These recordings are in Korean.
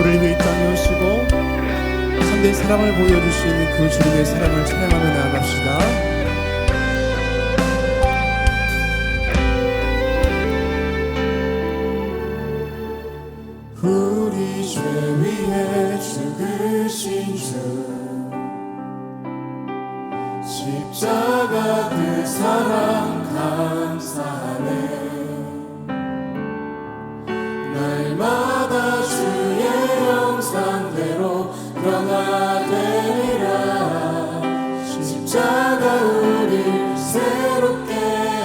우리를 위해 이 땅에 오시고 참된 사랑을 보여주신 그 주님의 사랑을 찬양하며 나아갑시다. 우리 죄 위에 죽으신 주 십자가 그 사랑 감사하네. 날마다 주의 형상대로 변화되리라. 십자가 우릴 새롭게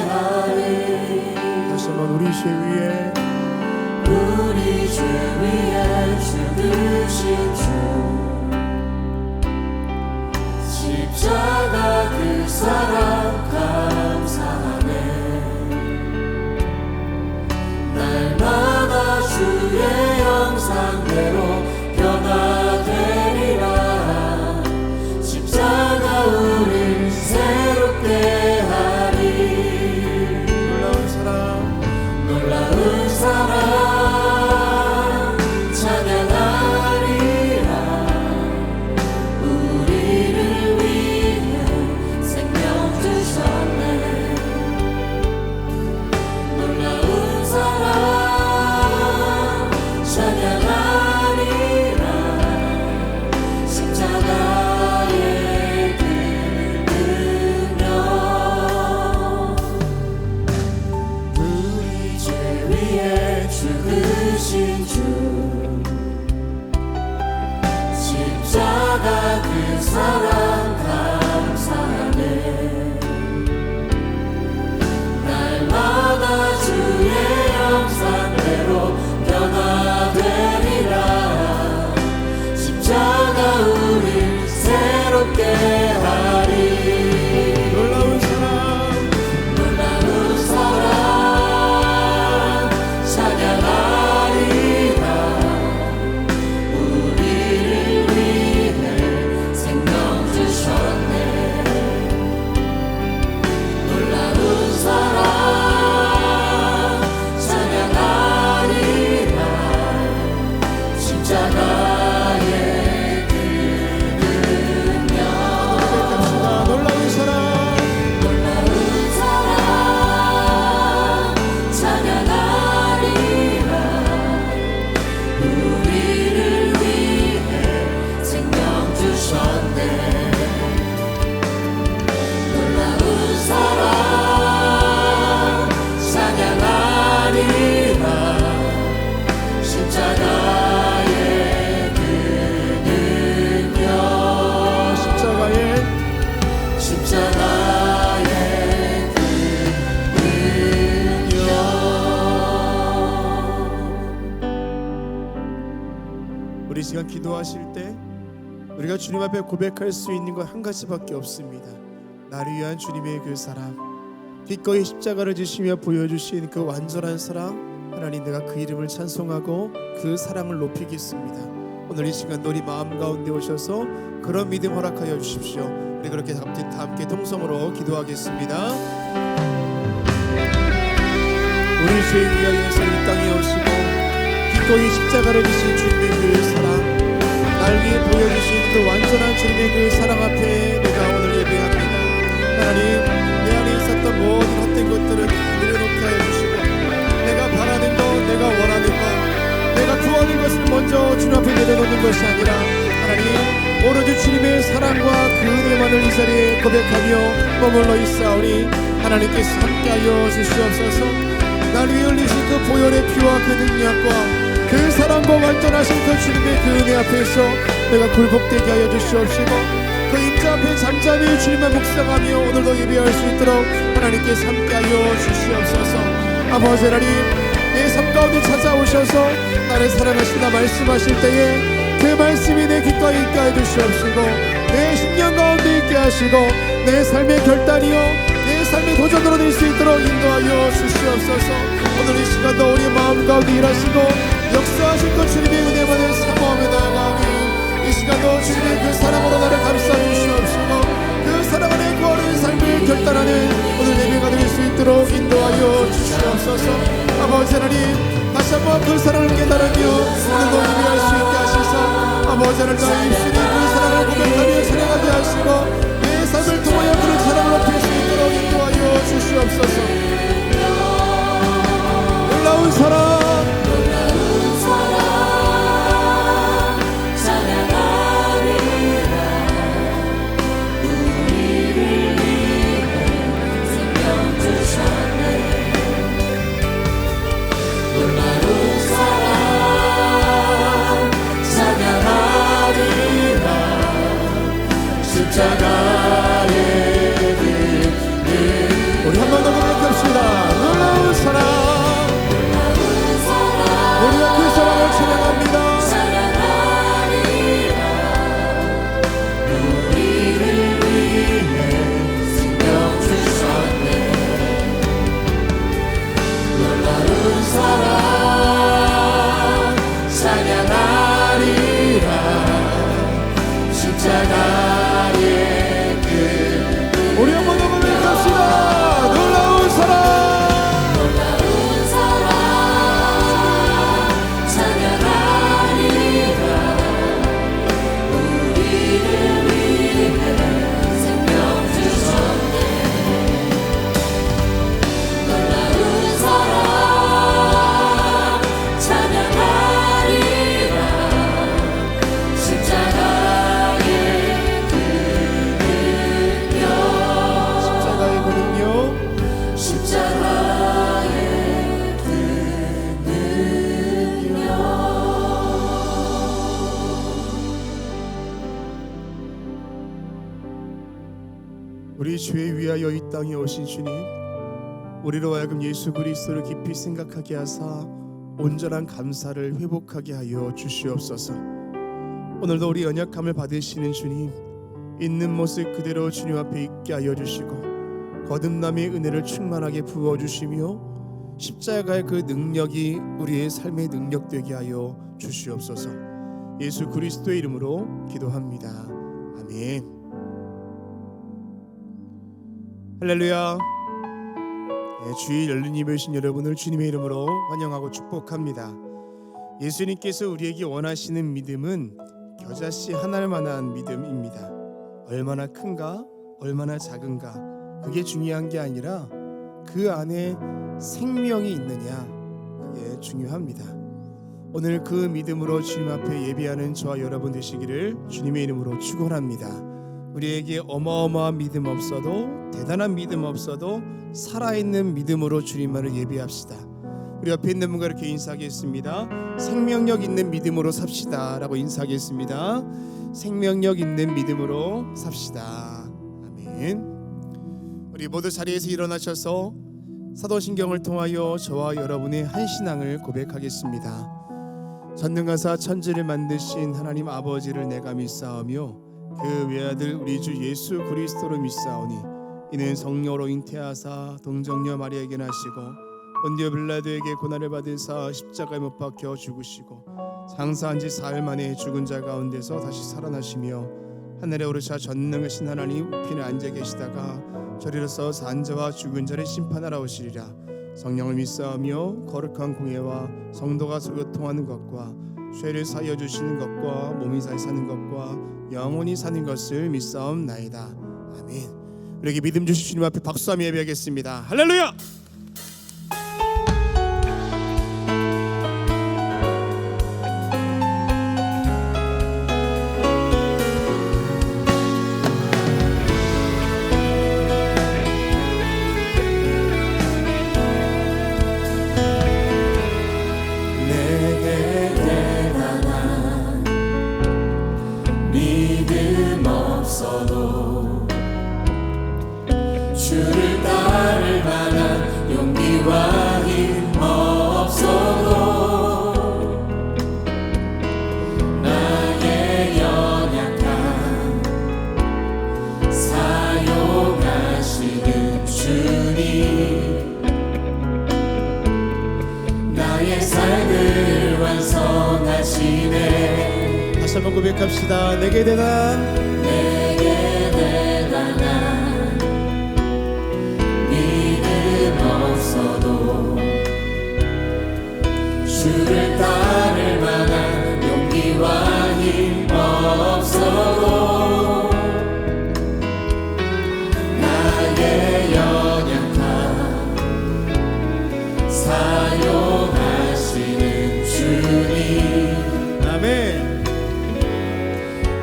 하리. 다시 한번 우리 죄 위에 우리 죄 위에 죽으신 주 십자가 그 사랑 감사하네. 날마다 주의 형상대로 변화되리라. 십자가 우릴 새롭게 하리. 놀라운 사랑 놀라운 사랑 찬양하리라. 우리를 위해 생명 주셨네. 놀라운 사랑 찬양하리라. 십자가의 그 능력 우리 죄 위에 죽으신 주 십자가 그 사랑 감사하네. 날마다 주의 형상대로 변화되리라. 십자가 우릴 새롭게 하리. 놀라운 사랑 놀라운 사랑 찬양하리라. 우리를 위해 생명 주셨네. 놀라운 사랑 찬양하리라. 십자가의 그 능력 놀라운 사랑 놀라운 사랑 찬양하리라. 우리를 위해 생명 주셨네. 놀라운 사랑 찬양하리라. 십자가의 그 능력 십자가에 십자가의 그 능력. 우리 시간 기도하실 때 우리가 주님 앞에 고백할 수 있는 것 한 가지밖에 없습니다. 나를 위한 주님의 그 사랑, 기꺼이 십자가를 지시며 보여주신 그 완전한 사랑, 하나님 내가 그 이름을 찬송하고 그 사랑을 높이겠습니다. 오늘 이 시간도 우리 마음 가운데 오셔서 그런 믿음 허락하여 주십시오. 우리 그렇게 다 함께 통성으로 기도하겠습니다. 우리 죄 위하여서 이 땅에 오시고 기꺼이 십자가를 지신 주님의 그 사랑, 날 위해 보여주신 그 완전한 주님의 그 사랑 앞에 내가 오늘 예배합니다. 하나님, 내 안에 있었던 모든 헛된 것들을 내려놓게 하여 주시고 내가 바라는 것, 내가 원하는 것, 내가 구하는 것을 먼저 주님 앞에 내려놓는 것이 아니라 하나님, 오로지 주님의 사랑과 그 은혜만을 이 자리에 고백하며 머물러 있사오니 하나님께서 함께하여 주시옵소서. 날 위해 흘리신 그 보혈의 피와 그 능력과 그 사랑과 완전하신 그 주님의 그 은혜 앞에서 내가 굴복되게 하여 주시옵시고 그 임자 앞에 잠잠히 주님을 묵상하며 오늘도 예배할 수 있도록 하나님께서 함께하여 주시옵소서. 아버지 하나님, 내 삶 가운데 찾아오셔서 나를 사랑하신다 말씀하실 때에 그 말씀이 내 귓가에 있게 하여 주시옵시고 내 심령 가운데 있게 하시고 내 삶의 결단이요 내 삶의 도전으로 될 수 있도록 인도하여 주시옵소서. 오늘 이 시간도 우리 마음 가운데 일하시고 역사하신 그 주님의 은혜만을 사모하며 나아가오니 이 시간도 주님의 그 사랑으로 나를 감싸 주시옵시고 그 사랑 안에 거하는 삶을 결단하는 오늘 예배가 될 수 있도록 인도하여 주시옵소서. 아버지 하나님, 다시 한번 그 사랑을 깨달으며 오늘도 예배할 수 있게 하시옵소서. 제자를 나의 입술에 그 사랑을 고백하며 찬양하게 하시고 내 삶을 통하여 그런 사랑을 높일 수 있도록 인도하여 주시옵소서. 놀라운 사랑 우리 한 번 더 고백합시다. 놀라운 사랑 우리가 그 사랑을 찬양합니다. 우리 한 번 더 고백합시다. 놀라운 사랑 우리 죄 위하여 이 땅에 오신 주님, 우리로 하여금 예수 그리스도를 깊이 생각하게 하사 온전한 감사를 회복하게 하여 주시옵소서. 오늘도 우리 연약함을 받으시는 주님, 있는 모습 그대로 주님 앞에 있게 하여 주시고 거듭남의 은혜를 충만하게 부어주시며 십자가의 그 능력이 우리의 삶의 능력 되게 하여 주시옵소서. 예수 그리스도의 이름으로 기도합니다. 아멘. 할렐루야. 주일 열린 예배이신 여러분을 주님의 이름으로 환영하고 축복합니다. 예수님께서 우리에게 원하시는 믿음은 겨자씨 하나만한 믿음입니다. 얼마나 큰가 얼마나 작은가 그게 중요한 게 아니라 그 안에 생명이 있느냐 그게 중요합니다. 오늘 그 믿음으로 주님 앞에 예배하는 저와 여러분 되시기를 주님의 이름으로 축원합니다. 우리에게 어마어마한 믿음 없어도 대단한 믿음 없어도 살아있는 믿음으로 주님만을 예배합시다. 우리 옆에 있는 분과 이렇게 인사하겠습니다. 생명력 있는 믿음으로 삽시다 라고 인사하겠습니다. 생명력 있는 믿음으로 삽시다. 아멘. 우리 모두 자리에서 일어나셔서 사도신경을 통하여 저와 여러분의 한 신앙을 고백하겠습니다. 전능하사 천지를 만드신 하나님 아버지를 내가 믿사오며 그 외아들 우리 주 예수 그리스도로 믿사오니 이는 성령으로 잉태하사 동정녀 마리아에게 나시고 본디오 빌라도에게 고난을 받으사 십자가에 못 박혀 죽으시고 장사한 지 사흘 만에 죽은 자 가운데서 다시 살아나시며 하늘에 오르사 전능하신 하나님 우편에 앉아 계시다가 저리로서 산 자와 죽은 자를 심판하러 오시리라. 성령을 믿사오며 거룩한 공예와 성도가 교통하는 것과 죄를 사하여 주시는 것과 몸이 잘 사는 것과 영원히 사는 것을 믿사옵나이다. 아멘. 우리에게 믿음 주신 주님 앞에 박수하며 예배하겠습니다. 할렐루야. 주를 따를 만한 용기와 힘 없어도 나의 연약함 사용하시는 주님 나의 삶을 완성하시네. 다시 한번 고백합시다. 내게 대단 주를 따를 만한 용기와 힘 없어도 나의 연약함 사용하시는 주님 아멘.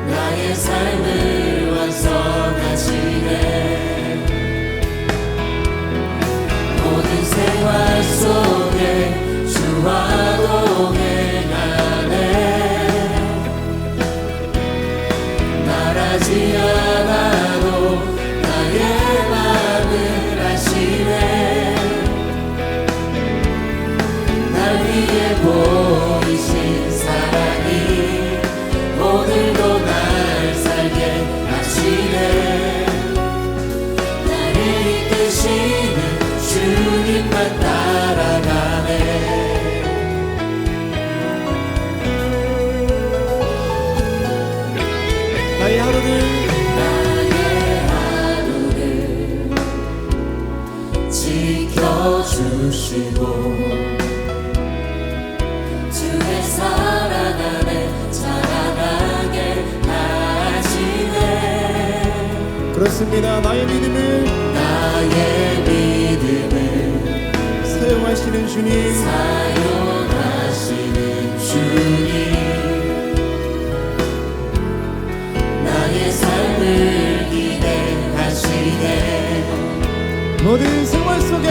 나의 삶을 완성하시네 모든 생활 속에 주와 동행하네 말하지 않아도 나의 마음을 아시네 날 위해 보이신 사랑이 오늘도 날 살게 하시네 나를 이끄시는 주님만 따라가네 나의 하루를 지켜주시고 주의 사랑 안에 자라나게 하시네 그렇습니다. 나의 믿음을 사용하시는 주님 사용하시는 주님 나의 삶을 기대하시네 모든 생활 속에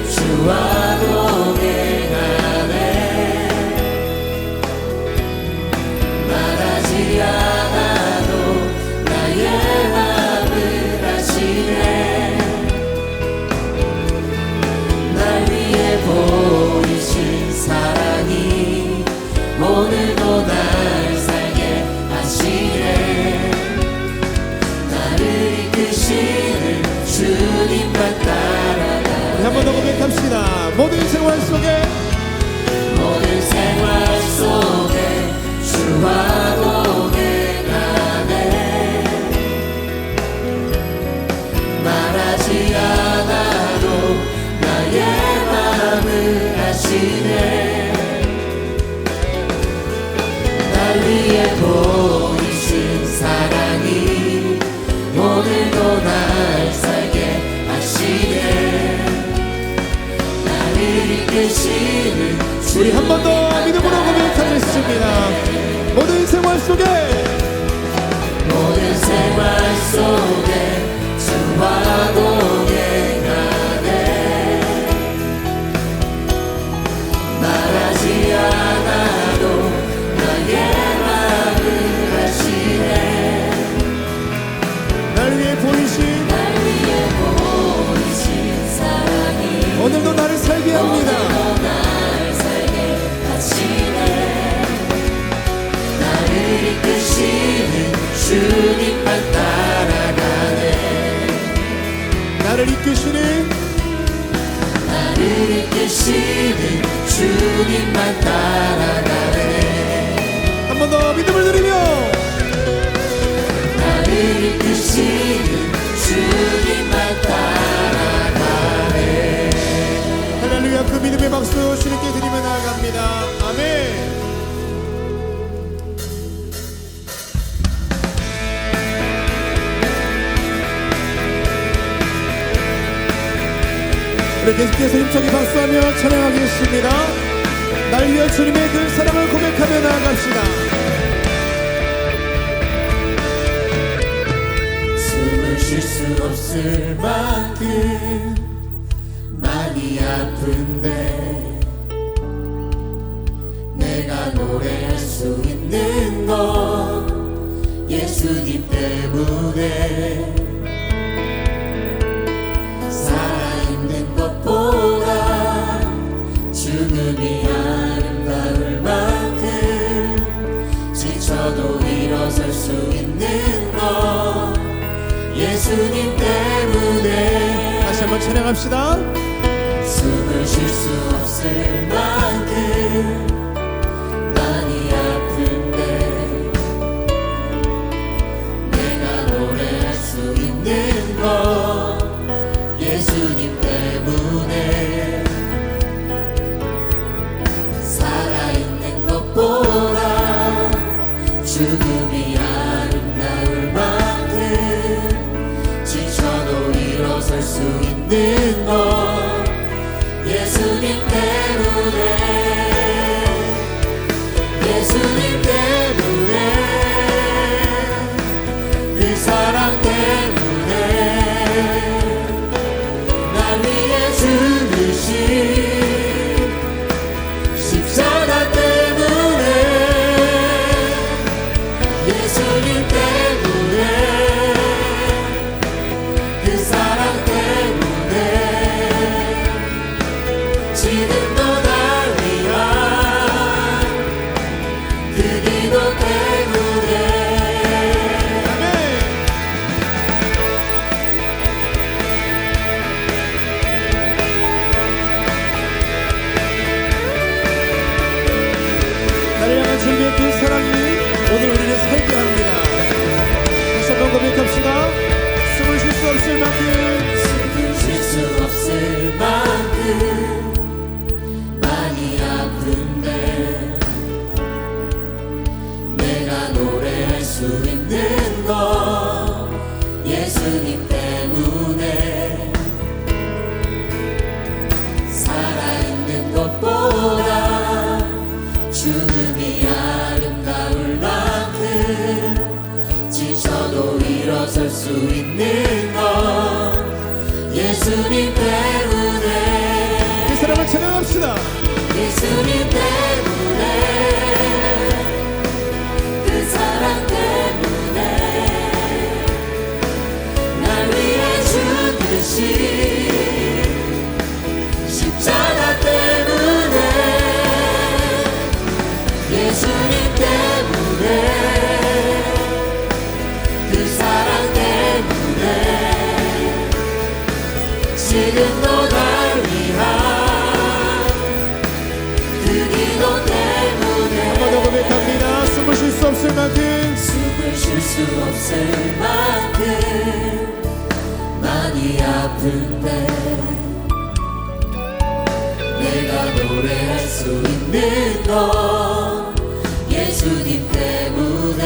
주와 동행하네 말하지 않아도 나의 마음을 아시네 날 위해 보이신 사랑이 오늘도 날 살게 하시네 나를 이끄시는 주님만 따라가 한 번 더 고백합시다. 모든 생활 속에 주와 동행하네 말하지 않아도 나의 마음을 아시네 날 위해 보이신 사랑이 오늘도 날 살게 하시네 나를 이끄시는 우리 한 번 더 믿음으로 고백하겠습니다. 모든 생활 속에 주와 동행하네 말하지 않아도 나의 마음을 아시네 날 위해 보이신 사랑이 오늘도 나를 살게 합니다. 날 살게 하시네 나를 이끄시는 주님만 따라가네 나를 이끄시는 주님만 따라가네 한 번 더 믿음을 드리며 나를 이끄시는 주님만 따라가네 할렐루야. 그 믿음의 박수 주님께 드리며 나아갑니다. 아멘. 우리 계속해서 힘차게 박수하며 찬양하겠습니다. 날 위한 주님의 그 사랑을 고백하며 나아갑시다. 숨을 쉴 수 없을 만큼 많이 아픈데 내가 노래할 수 있는 건 예수님 때문에 살아있는 것보다 죽음이 아름다울 만큼 지쳐도 일어설 수 있는 건 예수님 때문에 다시 한번 찬양합시다. 숨을 쉴 수 없을 만큼 많이 아픈데 내가 노래할 수 있는 건 예수님 때문에 살아있는 것보다 있는 것 예수님 때문에 예수님 때문에 그 사랑 때문에 날 위해 죽으신 십자가 때문에 예수님 때문에 그 사랑 때문에 지금도 날 위한 그 기도 때문에 나를 향한 주님의 그 사랑이 오늘 우리를 살게 합니다. 다시 한번 고백합시다. 숨을 쉴 수 없을 만큼 숨을 쉴 수 없을 만큼 많이 아픈데 내가 노래할 수 있는 건 예수님 때문에 살아있는 것보다 죽음이 아름다울 만큼 지쳐도 일어설 수 있는 건 예수님 때문에 그 사랑을 찬양합시다. 예수님 때문에 그 사랑 때문에 날 위해 죽으신 십자가 때문에 예수님 때문에 그 사랑 때문에 지금도 날 위한 그 기도 때문에 한 번 더 고백합니다. 숨을 쉴 수 없을 만큼 숨을 쉴 수 없을 만큼 많이 아픈데 내가 노래할 수 있는 건 예수님 때문에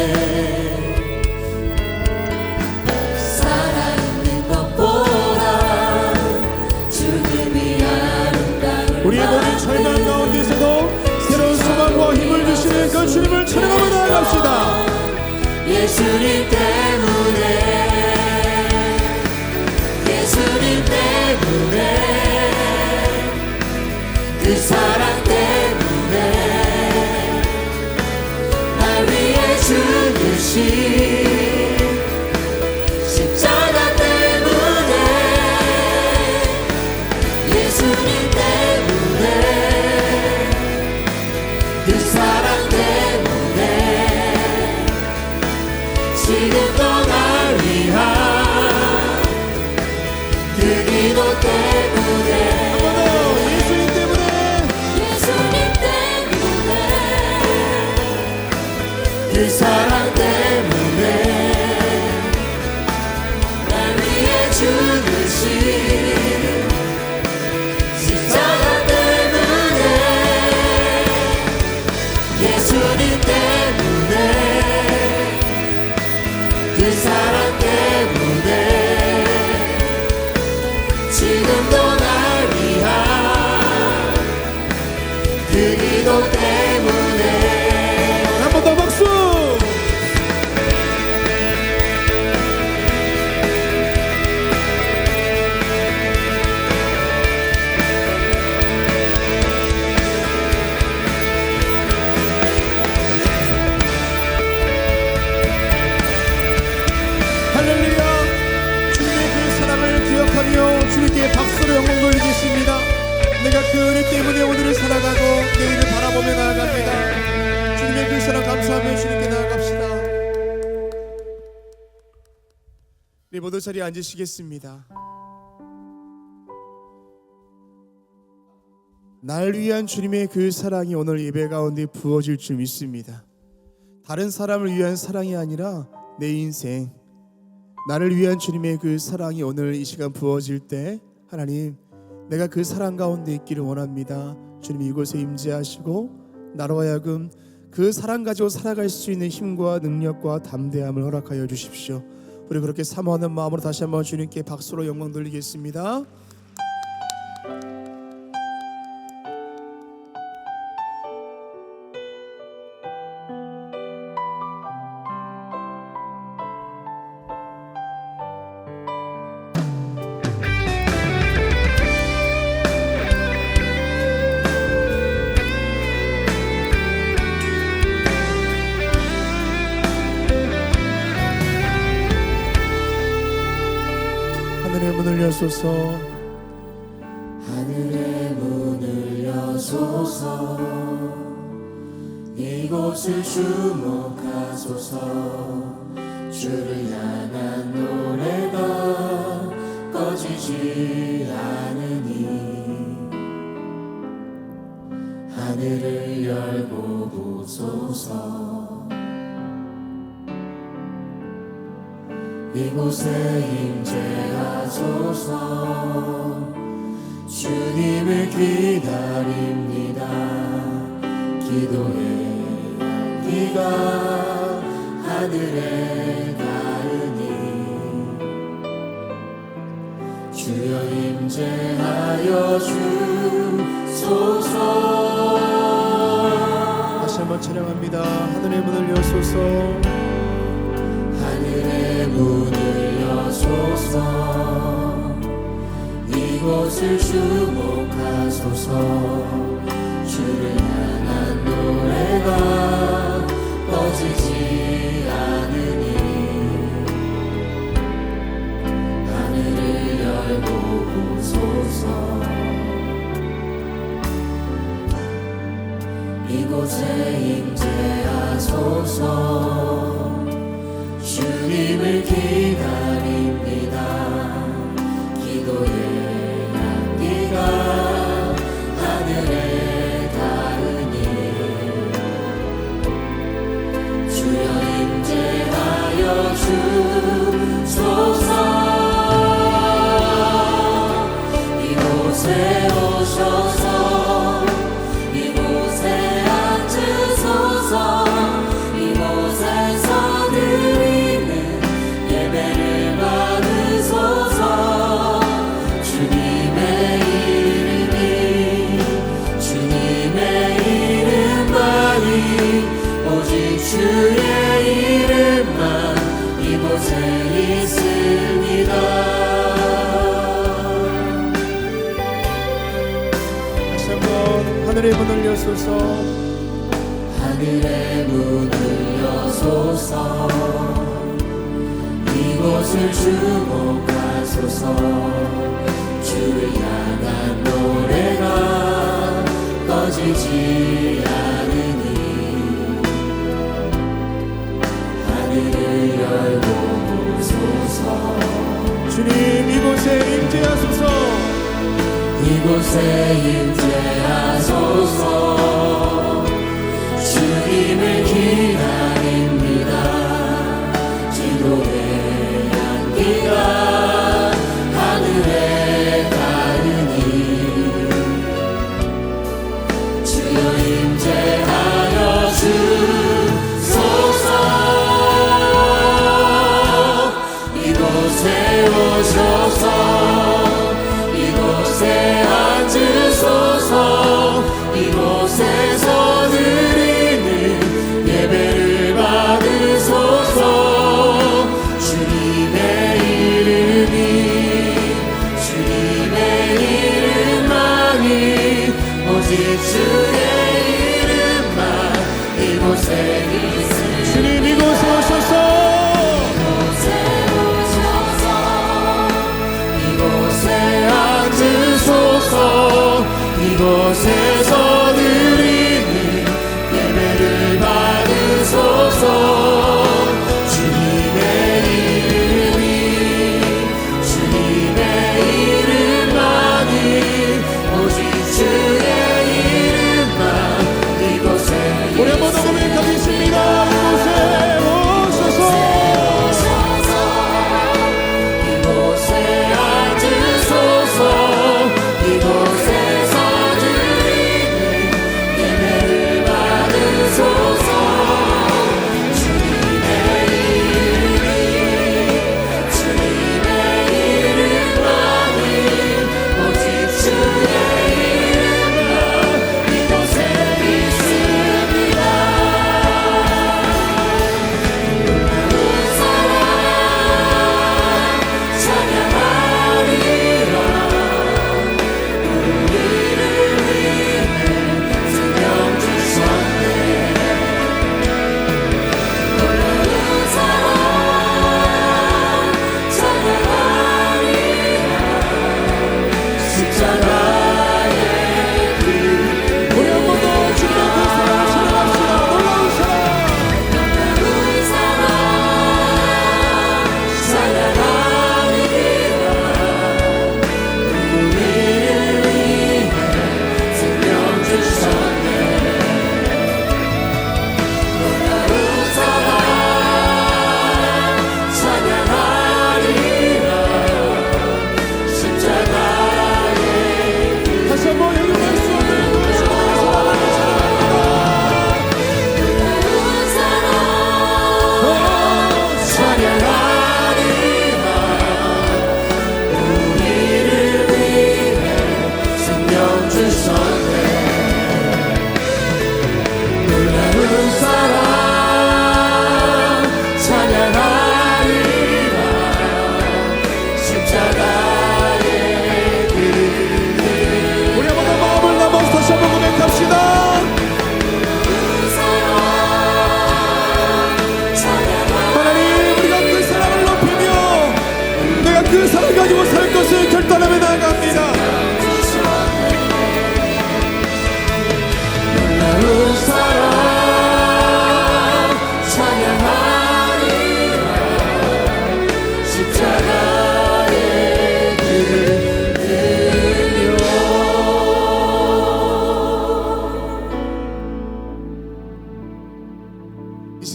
살아있는 것보다 죽음이 아름다울 우리의 모든 절망 가운데서도 새로운 소망과 힘을 주시는 그 주님을 찬양하며 나아갑시다. 예수님 때문에 예수님 때문에 그 사랑 때문에 날 위해 죽으신 십자가 때문에 예수님 때문에 그 사랑 때문에 지금도 날 위한 그 기도 때문에 한 번 더 예수님 때문에 예수님 때문에 그 사랑 때문에 날 위해 죽으신 십자가 때문에 예수님 때문에 그 사랑 때문에 지금도 날 위한 그 기도 때문에 한 번 더 박수. 할렐루야. 주님의 그 사랑을 기억하며 주님께 박수로 영광 돌리겠습니다. 내가 그 은혜 때문에 오늘을 살아가고 내일을 바라보며 나아갑니다. 주님의 그 사랑 감사하며 주님께 나아갑시다. 우리 모두 자리에 앉으시겠습니다. 날 위한 주님의 그 사랑이 오늘 예배 가운데 부어질 줄 믿습니다. 다른 사람을 위한 사랑이 아니라 내 인생, 나를 위한 주님의 그 사랑이 오늘 이 시간 부어질 때 하나님, 내가 그 사랑 가운데 있기를 원합니다. 주님 이곳에 임재하시고 나로 하여금 그 사랑 가지고 살아갈 수 있는 힘과 능력과 담대함을 허락하여 주십시오. 우리 그렇게 사모하는 마음으로 다시 한번 주님께 박수로 영광 돌리겠습니다. 여소서. 하늘의 문을 여소서. 이곳을 주목하소서. 주를 향한 노래가 꺼지지 않으니 하늘을 열고 보소서. 이곳에 임재하소서. 주님을 기다립니다. 기도의 향기가 하늘에 닿으니 주여 임재하여 주소서. 다시 한번 찬양합니다. 하늘의 문을 여소서. 하늘의 문을 여소서. 이곳을 주목하소서. 주를 향한 노래가 꺼지지 않으니 하늘을 열고 보소서. 이곳에 임재하소서. 주님을 기다립니다. 기도의 향기가 하늘에 닿으니 주여 임재하여 주소서. 이곳에 오셔서 이곳에 앉으소서. 이곳에서 드리는 예배를 받으소서. 주님의 이름만이 오직 주의 이름만 이곳에 있습니다. 다시 한번 하늘의 문을 여소서. 하늘의 문을 여소서. 이곳을 주목하소서. 주를 향한 노래가 꺼지지 않으니 하늘을 열고 보소서. 주님 이곳에 임재하소서. 이곳에 임재하소서. 주님을 기다립니다. 기도의 향기가 하늘에 닿으니 주여 임재하여 주소서. 이곳에 오셔서 이곳에 앉으소서. 이곳에서 드리는 예배를 받으소서. 주님의 이름만이 오직 주의 이름만 이곳에 있으니 주님 이곳에 오셔서. 이곳에 앉으소서. 이곳에서 드리는 예배를 받으소서. 주님의 이름만이 오직 주의 이름만 이곳에 우리 한번 더 고백하겠습니다. 이곳에 오셔서. 이곳에 앉으소서. 이곳에서 드리는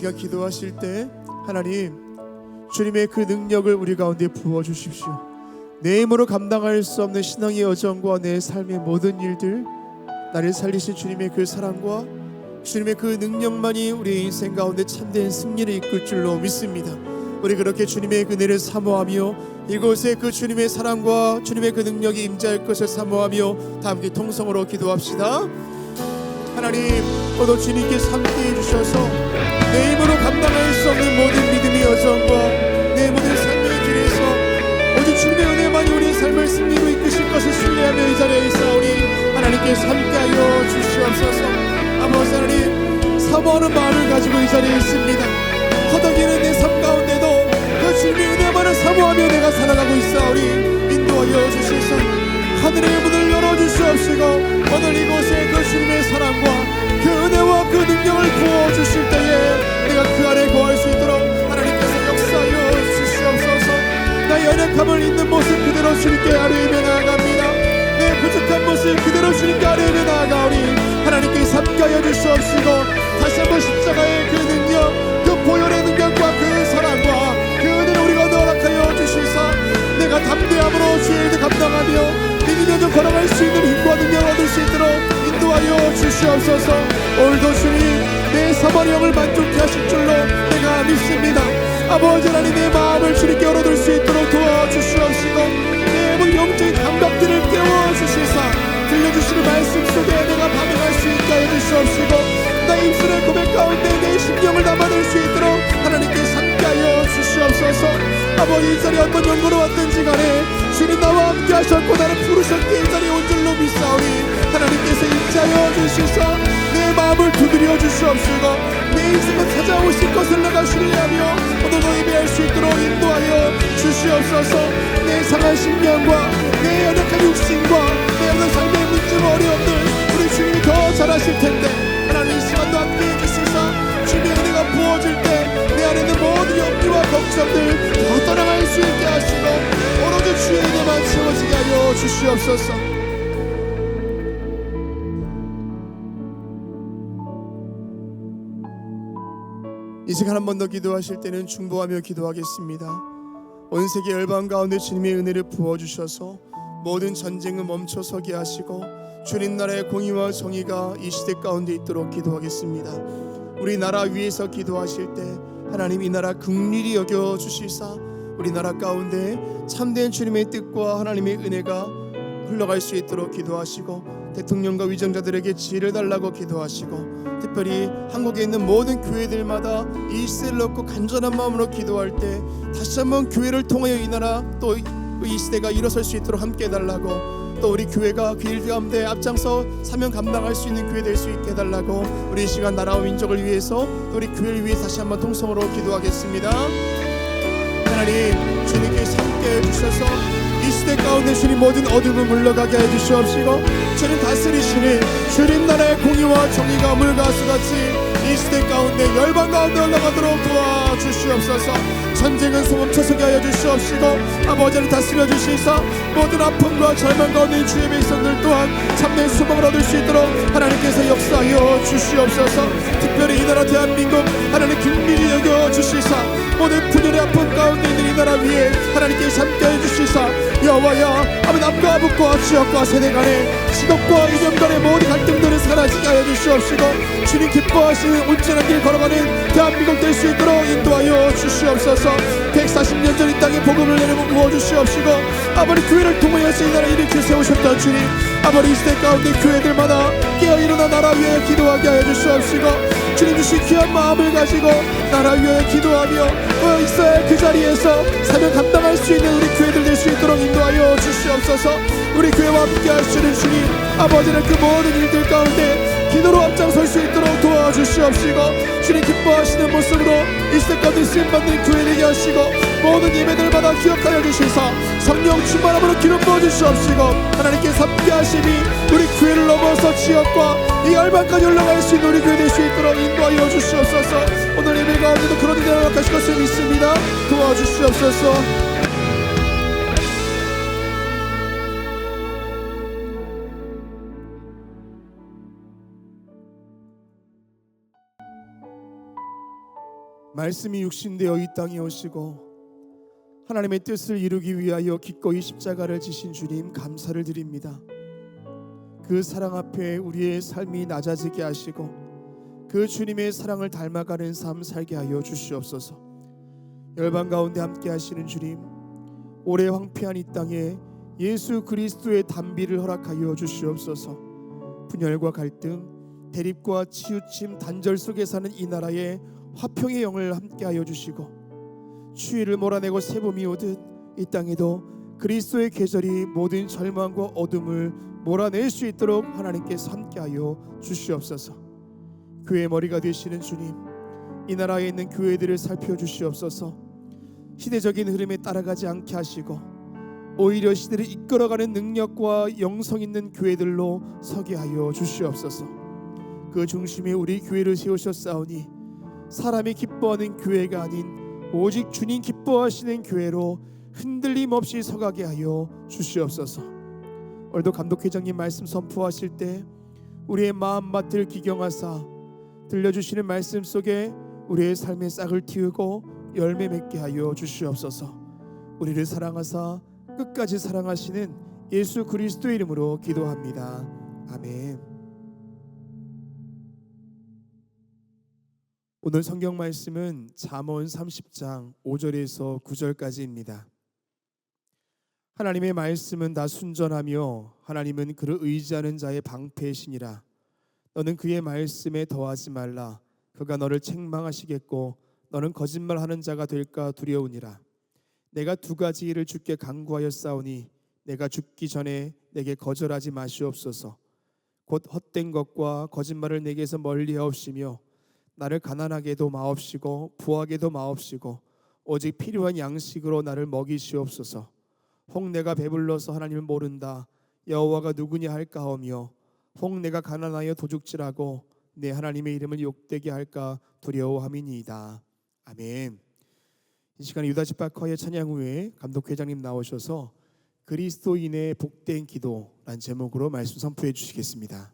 시간 기도하실 때 하나님 주님의 그 능력을 우리 가운데 부어주십시오. 내 힘으로 감당할 수 없는 신앙의 여정과 내 삶의 모든 일들, 나를 살리신 주님의 그 사랑과 주님의 그 능력만이 우리의 인생 가운데 참된 승리를 이끌 줄로 믿습니다. 우리 그렇게 주님의 그 은혜를 사모하며 이곳에 그 주님의 사랑과 주님의 그 능력이 임재할 것을 사모하며 다 함께 통성으로 기도합시다. 하나님, 오늘 주님께서 함께해 주셔서 내 힘으로 감당할 수 없는 모든 믿음의 여정과 내 모든 삶의 길에서 오직 주님의 은혜만이 우리의 삶을 승리로 이끄실 것을 신뢰하며 이 자리에 있사오니 하나님께서 함께하여 주시옵소서. 아버지 하나님, 사모하는 마음을 가지고 이 자리에 있습니다. 허덕이는 내 삶 가운데도 그 주님의 은혜만을 사모하며 내가 살아가고 있사오니 인도하여 주시소. 하늘의 문을 열어주시옵시고 오늘 이곳에 그 주님의 사랑과 그 은혜와 그 능력을 부어주실 때에 내가 그 안에 거할 수 있도록 하나님께서 역사하여 주시옵소서. 나의 연약함을 있는 모습 그대로 주님께 아뢰며 나아갑니다. 내 부족한 모습 그대로 주님께 아뢰며 나아가오니 하나님께서 함께하여 주시옵시고 다시 한번 십자가의 그 능력, 그 보혈의 능력과 그 사랑과 그 은혜를 우리가 허락하여 주시사 내가 담대함으로 주의 일을 감당하며 믿으며 걸어갈 수 있는 힘과 능력을 얻을 수 있도록 인도하여 주시옵소서. 오늘도 주님 내 사모하는 영을 만족케 하실 줄로 내가 믿습니다. 아버지 하나님, 내 마음을 주님께 열어둘 수 있도록 도와주시옵시고 내 모든 영적인 감각들을 깨워주시사 들려주시는 말씀 속에 내가 반응할 수 있게 하여 주시옵시고 나의 입술의 고백 가운데 내 심령을 담아낼 수 있도록 하나님께서 함께하여 주시옵소서. 아버지, 이 자리에 어떤 연고로 왔든지 간에 주님 나와 함께 하셨고 나를 부르셨기에 이 자리에 온 줄로 믿사오니 하나님께서 임재하여 주시사 내 마음을 두드려 주시옵시고 내 인생을 찾아오실 것을 내가 신뢰하며 오늘도 예배할 수 있도록 인도하여 주시옵소서. 내 상한 심령과 내 연약한 육신과 내 모든 삶의 문제와 어려움들 우리 주님이 더 잘하실 텐데 하나님 이 시간도 함께해 주시사 주님의 은혜가 부어질 때 내 안에 있는 모든 염려와 걱정들 더 떠나갈 수 있게 하시고 오로지 주의 은혜만 채워지게 하여 주시옵소서. 이 시간 한 번 더 기도하실 때는 중보하며 기도하겠습니다. 온 세계 열방 가운데 주님의 은혜를 부어주셔서 모든 전쟁은 멈춰서게 하시고 주님 나라의 공의와 정의가 이 시대 가운데 있도록 기도하겠습니다. 우리나라 위에서 기도하실 때 하나님 이 나라 긍휼히 여겨주시사 우리나라 가운데 참된 주님의 뜻과 하나님의 은혜가 흘러갈 수 있도록 기도하시고 대통령과 위정자들에게 지혜를 달라고 기도하시고 특별히 한국에 있는 모든 교회들마다 이 시대를 놓고 간절한 마음으로 기도할 때 다시 한번 교회를 통하여 이 나라 또 이 시대가 일어설 수 있도록 함께 해달라고 또 우리 교회가 그 일 가운데 앞장서 사명 감당할 수 있는 교회 될 수 있게 해달라고 우리 이 시간 나라와 민족을 위해서 또 우리 교회를 위해 다시 한번 통성으로 기도하겠습니다. 하나님, 주님께서 함께 해주셔서 이 시대 가운데 주님 모든 어둠을 물러가게 해주시옵시고 주님 다스리시는 주님 나라의 공의와 정의가 물과 수같이 이 시대 가운데 열방 가운데 올라가도록 도와주시옵소서. 전쟁은 소멈춰서게 하여 주시옵시고 아버지를 다스려 주시사 모든 아픔과 절망 가운데 주의 백성들 또한 참된 소망을 얻을 수 있도록 하나님께서 역사하여 주시옵소서. 특별히 이 나라 대한민국 하나님 긍휼히 여겨 주시사 모든 분열의 아픔 가운데 있는 이 나라 위에 하나님께서 함께해 주시사 여호와여 아버지 남과 북과 지역과 세대 간의 직업과 이념 간의 모든 갈등들을 사라지게 하여 주시옵시고 주님 기뻐하시는 온전한 길 걸어가는 대한민국 될 수 있도록 인도하여 주시옵소서. 140년 전 이 땅에 복음을 내려고 부어주시옵시고 아버지 교회를 통하여서 이 나라 일으켜 세우셨던 주님 아버지 이 시대 가운데 교회들마다 깨어일어나 나라 위에 기도하게 하여 주시옵시고 주님 주신 귀한 마음을 가지고 나라 위에 기도하며 있어야 할 그 자리에서 사명 감당할 수 있는 우리 교회들 될 수 있도록 인도하여 주시옵소서. 우리 교회와 함께 하시는 주님 아버지는 그 모든 일들 가운데 기도로 앞장설 수 있도록 도와주시옵시고 주님 기뻐하시는 모습으로 이 시대 가운데 쓰임받는 교회 되게 하시고 모든 예배들마다 기억하여 주시사 성령 충만함으로 기름 부어주시옵시고 하나님께서 함께 하시니 우리 교회를 넘어서 지역과 이 열방까지 올라갈 수 있는 우리 교회 될 수 있도록 인도하여 주시옵소서. 오늘 예배 가운데도 그런 일을 허락하실 것을 믿습니다. 도와주시옵소서. 말씀이 육신되어 이 땅에 오시고 하나님의 뜻을 이루기 위하여 기꺼이 십자가를 지신 주님 감사를 드립니다. 그 사랑 앞에 우리의 삶이 낮아지게 하시고 그 주님의 사랑을 닮아가는 삶 살게 하여 주시옵소서. 열방 가운데 함께 하시는 주님, 오래 황폐한 이 땅에 예수 그리스도의 단비를 허락하여 주시옵소서. 분열과 갈등, 대립과 치우침, 단절 속에 사는 이 나라에 화평의 영을 함께하여 주시고 추위를 몰아내고 세봄이 오듯 이 땅에도 그리스도의 계절이 모든 절망과 어둠을 몰아낼 수 있도록 하나님께서 함께하여 주시옵소서. 교회 머리가 되시는 주님, 이 나라에 있는 교회들을 살펴주시옵소서. 시대적인 흐름에 따라가지 않게 하시고 오히려 시대를 이끌어가는 능력과 영성 있는 교회들로 서게 하여 주시옵소서. 그 중심에 우리 교회를 세우셨사오니 사람이 기뻐하는 교회가 아닌 오직 주님 기뻐하시는 교회로 흔들림 없이 서가게 하여 주시옵소서. 오늘도 감독회장님 말씀 선포하실 때 우리의 마음밭을 기경하사 들려주시는 말씀 속에 우리의 삶의 싹을 틔우고 열매 맺게 하여 주시옵소서. 우리를 사랑하사 끝까지 사랑하시는 예수 그리스도의 이름으로 기도합니다. 아멘. 오늘 성경 말씀은 잠언 30장 5절에서 9절까지입니다. 하나님의 말씀은 다 순전하며 하나님은 그를 의지하는 자의 방패이시니라. 너는 그의 말씀에 더하지 말라. 그가 너를 책망하시겠고 너는 거짓말하는 자가 될까 두려우니라. 내가 두 가지 일을 주께 간구하였사오니 내가 죽기 전에 내게 거절하지 마시옵소서. 곧 헛된 것과 거짓말을 내게서 멀리하옵시며 나를 가난하게도 마옵시고 부하게도 마옵시고 오직 필요한 양식으로 나를 먹이시옵소서. 혹 내가 배불러서 하나님을 모른다 여호와가 누구냐 할까 하며 혹 내가 가난하여 도둑질하고 내 하나님의 이름을 욕되게 할까 두려워함이니이다. 아멘. 이 시간에 유다 집합과의 찬양 후에 감독회장님 나오셔서 그리스도인의 복된 기도란 제목으로 말씀 선포해 주시겠습니다.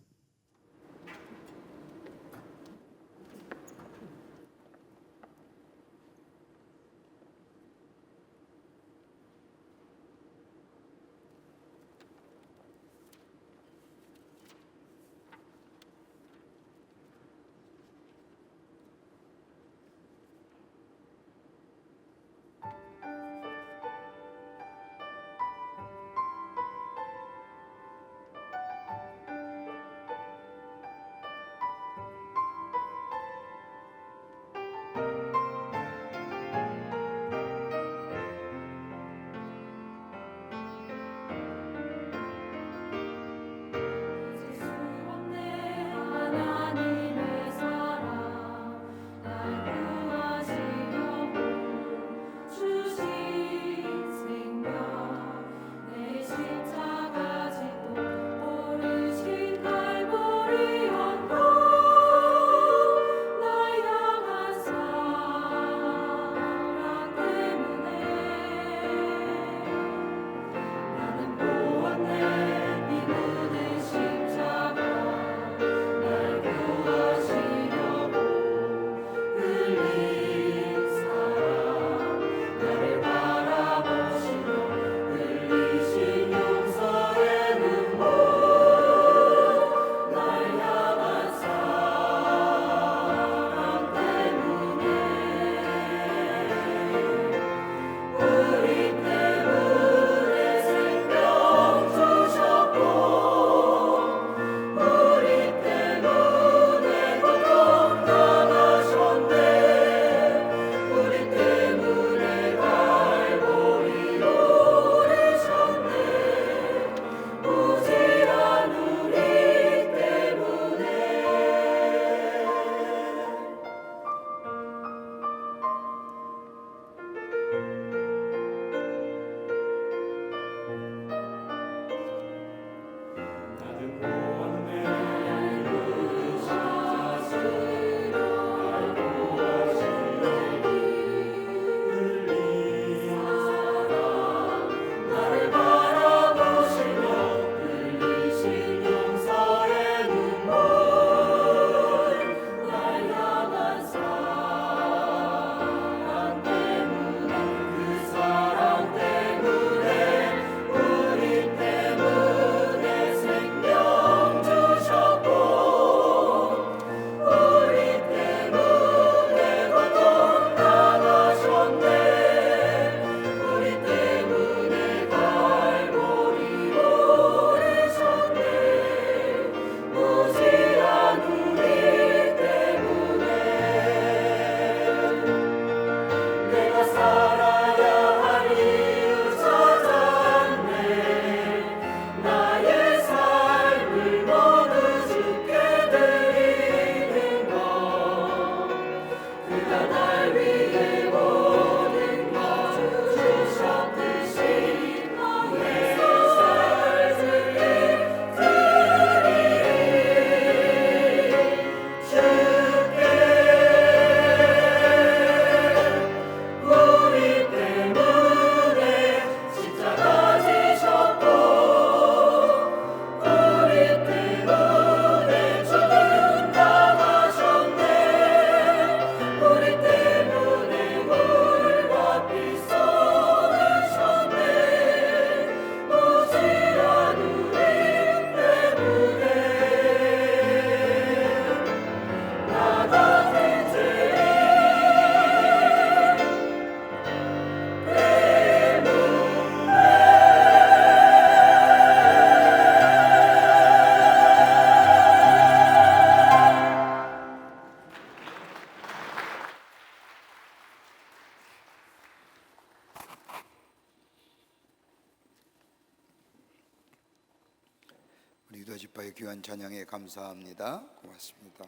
귀한 찬양에 감사합니다. 고맙습니다.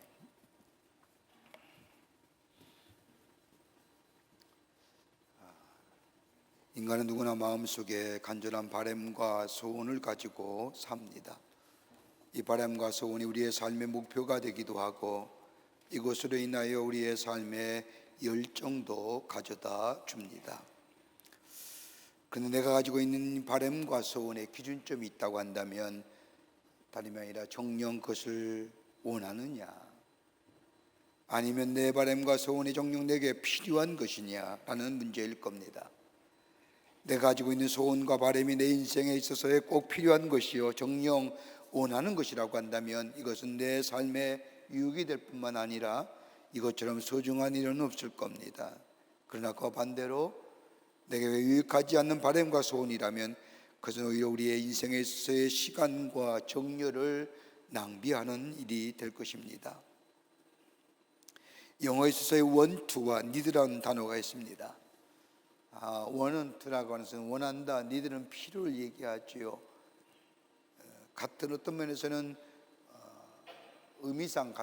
인간은 누구나 마음속에 간절한 바람과 소원을 가지고 삽니다. 이 바람과 소원이 우리의 삶의 목표가 되기도 하고 이것으로 인하여 우리의 삶의 열정도 가져다 줍니다. 그런데 내가 가지고 있는 바람과 소원의 기준점이 있다고 한다면 다름이 아니라 정녕 그것을 원하느냐, 아니면 내 바람과 소원이 정녕 내게 필요한 것이냐라는 문제일 겁니다. 내가 가지고 있는 소원과 바람이 내 인생에 있어서 꼭 필요한 것이요 정녕 원하는 것이라고 한다면 이것은 내 삶의 유익이 될 뿐만 아니라 이것처럼 소중한 일은 없을 겁니다. 그러나 그 반대로 내게 유익하지 않는 바람과 소원이라면 그것은 오히려 우리의 인생에 있어서의 시간과 정열을 낭비하는 일이 될 것입니다. 영어에 있어서의 원투와 니드라는 단어가 있습니다. 원투라고 하는 것은 원한다, 니드는 필요를 얘기하지요. 같은 어떤 면에서는 의미상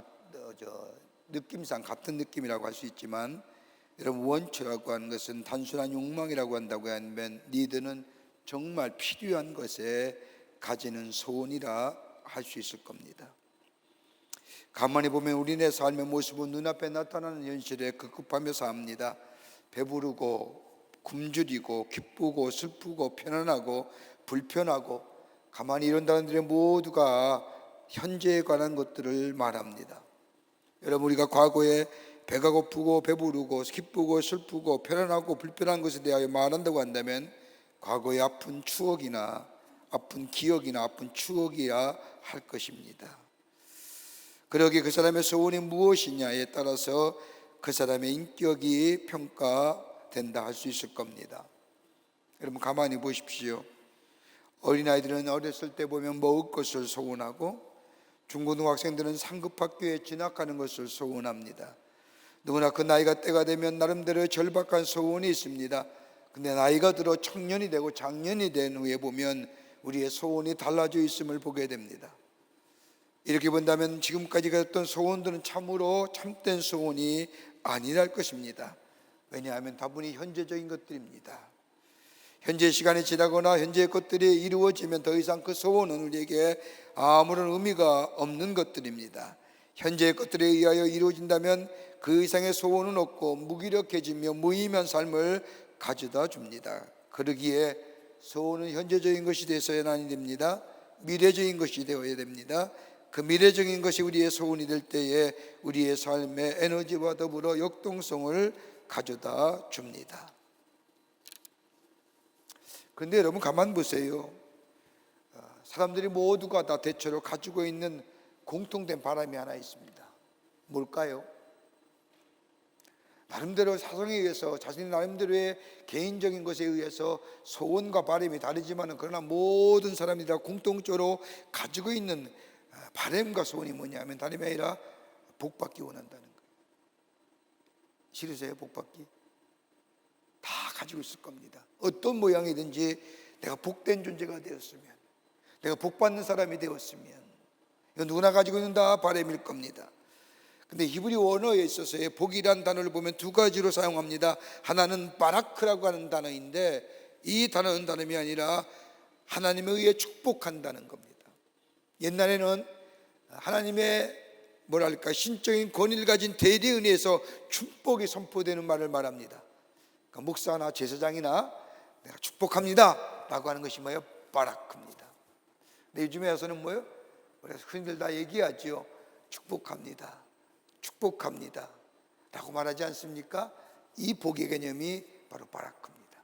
느낌상 같은 느낌이라고 할 수 있지만, 여러분 원투라고 하는 것은 단순한 욕망이라고 한다고 하면 니드는 정말 필요한 것에 가지는 소원이라 할 수 있을 겁니다. 가만히 보면 우리네 삶의 모습은 눈앞에 나타나는 현실에 급급하며 삽니다. 배부르고 굶주리고 기쁘고 슬프고 편안하고 불편하고, 가만히 이런 단어들이 모두가 현재에 관한 것들을 말합니다. 여러분, 우리가 과거에 배가 고프고 배부르고 기쁘고 슬프고 편안하고 불편한 것에 대하여 말한다고 한다면 과거의 아픈 추억이나 아픈 기억이나 아픈 추억이야 할 것입니다. 그러기에 그 사람의 소원이 무엇이냐에 따라서 그 사람의 인격이 평가된다 할 수 있을 겁니다. 여러분, 가만히 보십시오. 어린아이들은 어렸을 때 보면 먹을 것을 소원하고, 중고등학생들은 상급학교에 진학하는 것을 소원합니다. 누구나 그 나이가 때가 되면 나름대로 절박한 소원이 있습니다. 근데 나이가 들어 청년이 되고 장년이 된 후에 보면 우리의 소원이 달라져 있음을 보게 됩니다. 이렇게 본다면 지금까지 가졌던 소원들은 참으로 참된 소원이 아니랄 것입니다. 왜냐하면 다분히 현재적인 것들입니다. 현재 시간이 지나거나 현재의 것들이 이루어지면 더 이상 그 소원은 우리에게 아무런 의미가 없는 것들입니다. 현재의 것들에 의하여 이루어진다면 그 이상의 소원은 없고 무기력해지며 무의미한 삶을 가져다 줍니다. 그러기에 소원은 현재적인 것이 되어서는 아니 됩니다. 미래적인 것이 되어야 됩니다. 그 미래적인 것이 우리의 소원이 될 때에 우리의 삶의 에너지와 더불어 역동성을 가져다 줍니다. 그런데 여러분, 가만 보세요. 사람들이 모두가 다 대체로 가지고 있는 공통된 바람이 하나 있습니다. 뭘까요? 나름대로 사정에 의해서 자신의 나름대로의 개인적인 것에 의해서 소원과 바람이 다르지만, 그러나 모든 사람들이 다 공통적으로 가지고 있는 바람과 소원이 뭐냐면 다름이 아니라 복받기 원한다는 거예요. 싫으세요? 복받기? 다 가지고 있을 겁니다. 어떤 모양이든지 내가 복된 존재가 되었으면, 내가 복받는 사람이 되었으면, 이건 누구나 가지고 있는 다 바람일 겁니다. 근데 히브리 원어에 있어서의 복이란 단어를 보면 두 가지로 사용합니다. 하나는 바라크라고 하는 단어인데, 이 단어는 다름이 아니라 하나님에 의해 축복한다는 겁니다. 옛날에는 하나님의 신적인 권위를 가진 대리에 의해서 축복이 선포되는 말을 말합니다. 그러니까 목사나 제사장이나 내가 축복합니다 라고 하는 것이 뭐예요? 바라크입니다. 근데 요즘에 와서는 뭐예요? 우리가 흔히들 다 얘기하죠. 축복합니다, 축복합니다 라고 말하지 않습니까? 이 복의 개념이 바로 바라크입니다.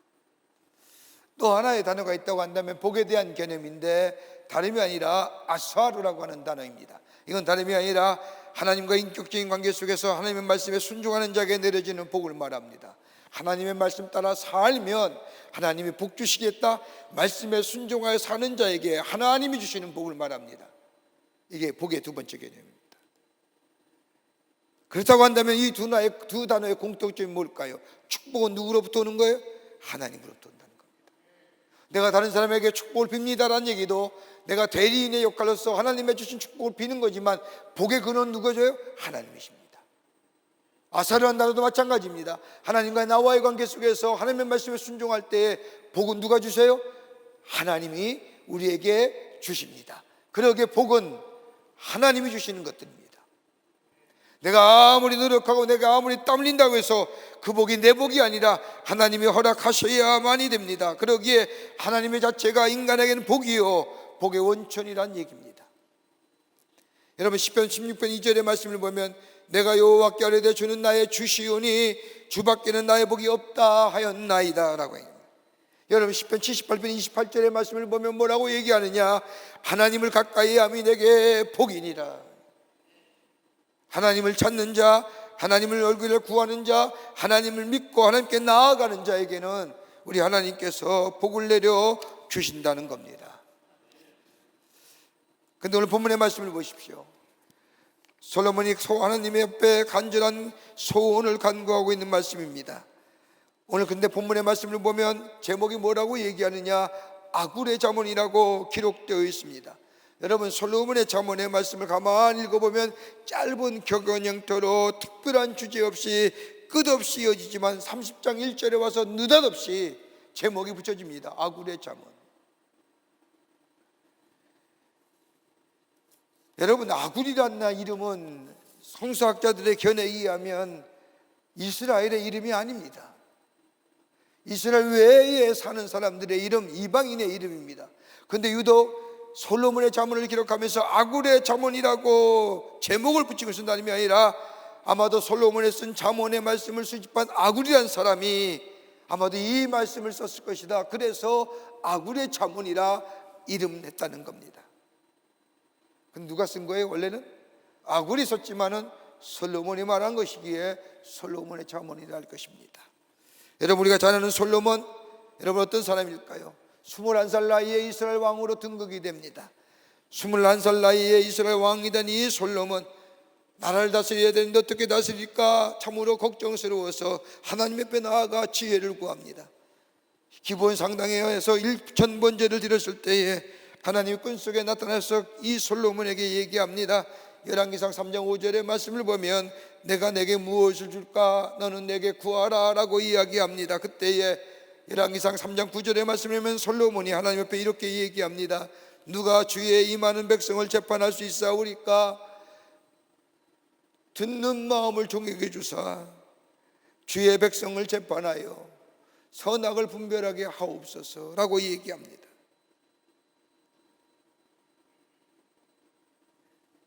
또 하나의 단어가 있다고 한다면 복에 대한 개념인데 다름이 아니라 아사르라고 하는 단어입니다. 이건 다름이 아니라 하나님과 인격적인 관계 속에서 하나님의 말씀에 순종하는 자에게 내려지는 복을 말합니다. 하나님의 말씀 따라 살면 하나님이 복 주시겠다, 말씀에 순종하여 사는 자에게 하나님이 주시는 복을 말합니다. 이게 복의 두 번째 개념입니다. 그렇다고 한다면 이 두 단어의 공통점이 뭘까요? 축복은 누구로부터 오는 거예요? 하나님으로부터 온다는 겁니다. 내가 다른 사람에게 축복을 빕니다라는 얘기도 내가 대리인의 역할로서 하나님의 주신 축복을 비는 거지만 복의 근원 누가 줘요? 하나님이십니다. 아사르한 나라도 마찬가지입니다. 하나님과 나와의 관계 속에서 하나님의 말씀에 순종할 때에 복은 누가 주세요? 하나님이 우리에게 주십니다. 그러기에 복은 하나님이 주시는 것들입니다. 내가 아무리 노력하고 내가 아무리 땀 흘린다고 해서 그 복이 내 복이 아니라 하나님이 허락하셔야만이 됩니다. 그러기에 하나님의 자체가 인간에게는 복이요 복의 원천이란 얘기입니다. 여러분 시편 16편 2절의 말씀을 보면 내가 여호와께 아뢰되 주는 나의 주시오니 주밖에는 나의 복이 없다 하였나이다 라고 얘기합니다. 여러분 시편 78편 28절의 말씀을 보면 뭐라고 얘기하느냐? 하나님을 가까이 함이 내게 복이니라. 하나님을 찾는 자, 하나님을 얼굴을 구하는 자, 하나님을 믿고 하나님께 나아가는 자에게는 우리 하나님께서 복을 내려 주신다는 겁니다. 그런데 오늘 본문의 말씀을 보십시오. 솔로몬이 하나님의 옆에 간절한 소원을 간구하고 있는 말씀입니다. 오늘 근데 본문의 말씀을 보면 제목이 뭐라고 얘기하느냐? 아굴의 잠언이라고 기록되어 있습니다. 여러분 솔로몬의 잠언의 말씀을 가만히 읽어보면 짧은 격언 형태로 특별한 주제 없이 끝없이 이어지지만 30장 1절에 와서 느닷없이 제목이 붙여집니다. 아굴의 잠언. 여러분 아굴이라는 이름은 성서학자들의 견해에 의하면 이스라엘의 이름이 아닙니다. 이스라엘 외에 사는 사람들의 이름, 이방인의 이름입니다. 그런데 유독 솔로몬의 잠언을 기록하면서 아굴의 잠언이라고 제목을 붙이고 쓴 다름이 아니라 아마도 솔로몬이 쓴 잠언의 말씀을 수집한 아굴이라는 사람이 아마도 이 말씀을 썼을 것이다. 그래서 아굴의 잠언이라 이름을 냈다는 겁니다. 그럼 누가 쓴 거예요? 원래는 아굴이 썼지만은 솔로몬이 말한 것이기에 솔로몬의 잠언이라 할 것입니다. 여러분 우리가 잘 아는 솔로몬, 여러분 어떤 사람일까요? 21살 나이에 이스라엘 왕으로 등극이 됩니다. 21살 나이에 이스라엘 왕이 된 이 솔로몬, 나라를 다스려야 되는데 어떻게 다스릴까 참으로 걱정스러워서 하나님 앞에 나아가 지혜를 구합니다. 기본 상당에서 1000번제를 드렸을 때에 하나님 꿈속에 나타나서 이 솔로몬에게 얘기합니다. 열왕기상 3장 5절의 말씀을 보면 내가 내게 무엇을 줄까? 너는 내게 구하라 라고 이야기합니다. 그때에 열왕기상 3장 9절의 말씀을 보면 솔로몬이 하나님 앞에 이렇게 얘기합니다. 누가 주의 이 많은 백성을 재판할 수 있사오리까? 듣는 마음을 종에게 주사 주의 백성을 재판하여 선악을 분별하게 하옵소서 라고 얘기합니다.